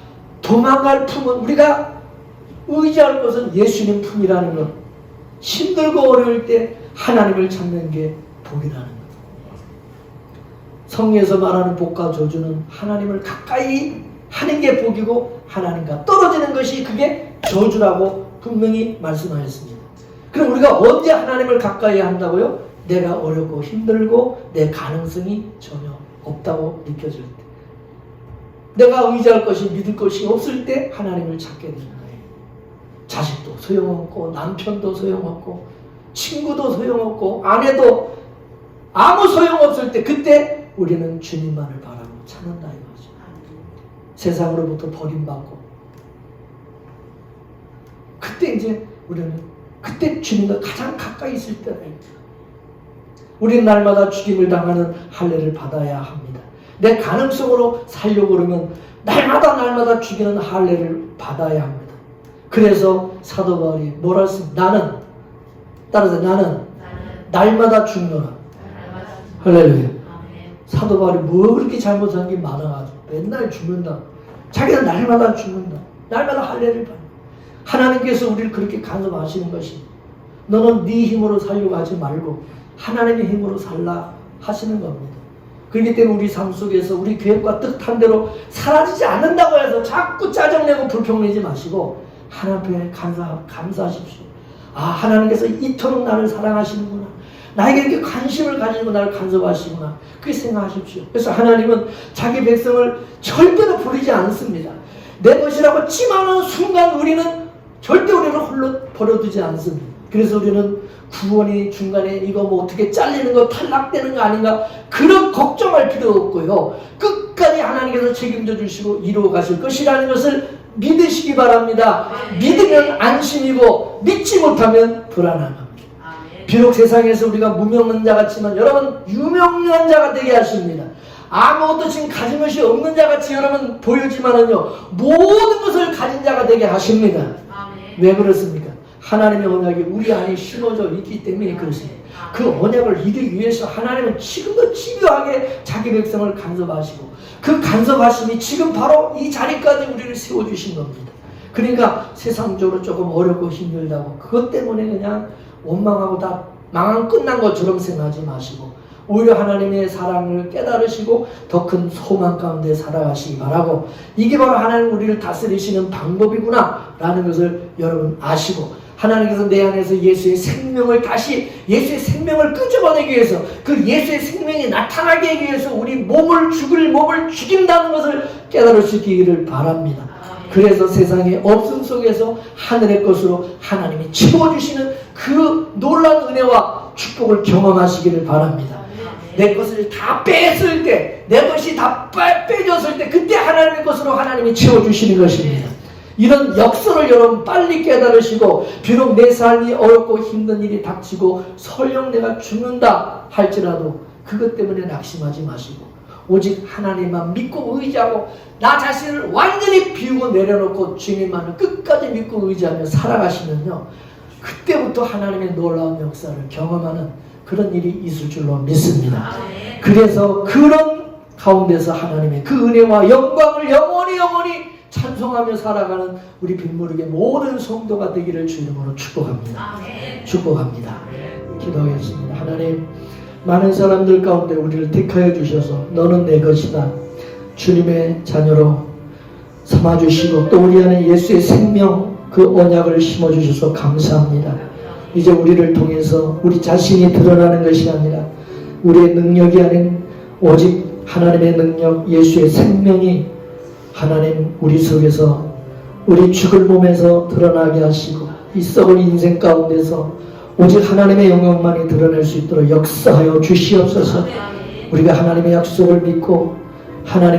Speaker 1: 도망갈 품은, 우리가 의지할 것은 예수님 품이라는 것. 힘들고 어려울 때 하나님을 찾는 게 복이라는 것. 성경에서 말하는 복과 저주는 하나님을 가까이 하는 게 복이고 하나님과 떨어지는 것이 그게 저주라고 분명히 말씀하셨습니다. 그럼 우리가 언제 하나님을 가까이 한다고요? 내가 어렵고 힘들고 내 가능성이 전혀 없다고 느껴질 때, 내가 의지할 것이 믿을 것이 없을 때 하나님을 찾게 되는 거예요. 자식도 소용없고 남편도 소용없고 친구도 소용없고 아내도 아무 소용없을 때, 그때 우리는 주님만을 바라고 찾는다 이거죠. 세상으로부터 버림받고, 그때 이제 우리는 그때 주님과 가장 가까이 있을 때다. 우리는 날마다 죽임을 당하는 할례를 받아야 합니다. 내 가능성으로 살려고 그러면 날마다 죽이는 할례를 받아야 합니다. 그래서 사도 바울이 뭐라 했습니까? 따라서 나는 날마다 죽노라. 할렐루야. 사도 바울이 뭐 그렇게 잘못한 게 많아가지고 맨날 죽는다. 자기는 날마다 죽는다. 날마다 할례를 받는다. 하나님께서 우리를 그렇게 간섭하시는 것이, 너는 네 힘으로 살려고 하지 말고 하나님의 힘으로 살라 하시는 겁니다. 그렇기 때문에 우리 삶 속에서 우리 계획과 뜻한 대로 사라지지 않는다고 해서 자꾸 짜증내고 불평내지 마시고 하나님 앞에 감사하십시오. 아, 하나님께서 이토록 나를 사랑하시는구나. 나에게 이렇게 관심을 가지고 나를 간섭하시구나. 그렇게 생각하십시오. 그래서 하나님은 자기 백성을 절대로 버리지 않습니다. 내 것이라고 찜하는 순간 우리는 절대 우리를 홀로 버려두지 않습니다. 그래서 우리는 구원이 중간에 이거 뭐 어떻게 잘리는 거 탈락되는 거 아닌가 그런 걱정할 필요 없고요. 끝까지 하나님께서 책임져 주시고 이루어 가실 것이라는 것을 믿으시기 바랍니다. 믿으면 안심이고 믿지 못하면 불안한 겁니다. 비록 세상에서 우리가 무명한 자 같지만 여러분 유명한 자가 되게 하십니다. 아무것도 지금 가진 것이 없는 자 같이 여러분 보이지만은요 모든 것을 가진 자가 되게 하십니다. 왜 그렇습니까? 하나님의 언약이 우리 안에 심어져 있기 때문에 그렇습니다. 그 언약을 이루기 위해서 하나님은 지금도 집요하게 자기 백성을 간섭하시고 그 간섭하심이 지금 바로 이 자리까지 우리를 세워주신 겁니다. 그러니까 세상적으로 조금 어렵고 힘들다고 그것 때문에 그냥 원망하고 다 망한 끝난 것처럼 생각하지 마시고 오히려 하나님의 사랑을 깨달으시고 더 큰 소망 가운데 살아가시기 바라고, 이게 바로 하나님 우리를 다스리시는 방법이구나 라는 것을 여러분 아시고, 하나님께서 내 안에서 예수의 생명을 다시 예수의 생명을 끄집어내기 위해서 그 예수의 생명이 나타나게 하기 위해서 우리 몸을 죽인다는 것을 깨달으시기를 바랍니다. 그래서 세상의 없음 속에서 하늘의 것으로 하나님이 채워주시는 그 놀라운 은혜와 축복을 경험하시기를 바랍니다. 내 것을 다 뺐을 때, 내 것이 다 빼졌을 때 그때 하나님의 것으로 하나님이 채워주시는 것입니다. 이런 역설을 여러분 빨리 깨달으시고, 비록 내 삶이 어렵고 힘든 일이 닥치고 설령 내가 죽는다 할지라도 그것 때문에 낙심하지 마시고 오직 하나님만 믿고 의지하고 나 자신을 완전히 비우고 내려놓고 주님만을 끝까지 믿고 의지하며 살아가시면요 그때부터 하나님의 놀라운 역사를 경험하는 그런 일이 있을 줄로 믿습니다. 그래서 그런 가운데서 하나님의 그 은혜와 영광을 영원히 찬송하며 살아가는 우리 빗무르게 모든 성도가 되기를 주 이름으로 축복합니다. 축복합니다. 기도하겠습니다. 하나님, 많은 사람들 가운데 우리를 택하여 주셔서 너는 내 것이다 주님의 자녀로 삼아주시고 또 우리 안에 예수의 생명 그 언약을 심어주셔서 감사합니다. 이제 우리를 통해서 우리 자신이 드러나는 것이 아니라 우리의 능력이 아닌 오직 하나님의 능력, 예수의 생명이 하나님 우리 속에서 우리 죽을 몸에서 드러나게 하시고 이 썩은 인생 가운데서 오직 하나님의 영광만이 드러낼 수 있도록 역사하여 주시옵소서. 우리가 하나님의 약속을 믿고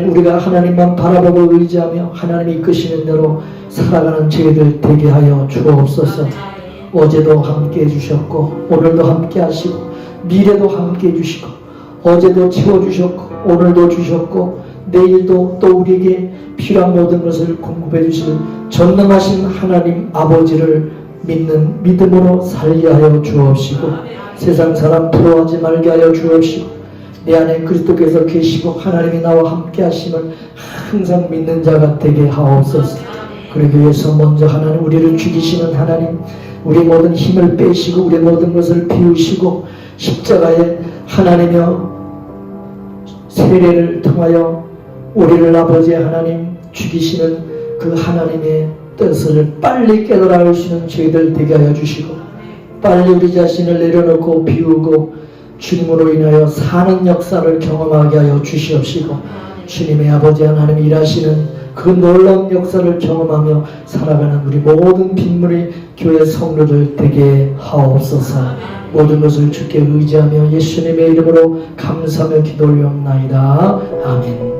Speaker 1: 우리가 하나님만 바라보고 의지하며 하나님이 이끄시는 대로 살아가는 저희들 되게 하여 주옵소서. 어제도 함께 해주셨고 오늘도 함께 하시고 미래도 함께 해주시고 어제도 채워주셨고 오늘도 주셨고 내일도 또 우리에게 필요한 모든 것을 공급해 주시는 전능하신 하나님 아버지를 믿는 믿음으로 살게 하여 주옵시고 세상 사람 부러워하지 말게 하여 주옵시고 내 안에 그리스도께서 계시고 하나님이 나와 함께 하심을 항상 믿는 자가 되게 하옵소서. 그러기 위해서 먼저 하나님 우리를 죽이시는 하나님 우리 모든 힘을 빼시고 우리 모든 것을 비우시고 십자가에 하나님여 세례를 통하여 우리를 아버지 하나님 죽이시는 그 하나님의 뜻을 빨리 깨달아 알 수 있는 저희들 되게 하여 주시고 빨리 우리 자신을 내려놓고 비우고 주님으로 인하여 사는 역사를 경험하게 하여 주시옵시고 주님의 아버지 하나님 일하시는 그 놀라운 역사를 경험하며 살아가는 우리 모든 빈물의 교회 성도들 되게 하옵소서. 모든 것을 주께 의지하며 예수님의 이름으로 감사하며 기도 올리옵나이다. 아멘.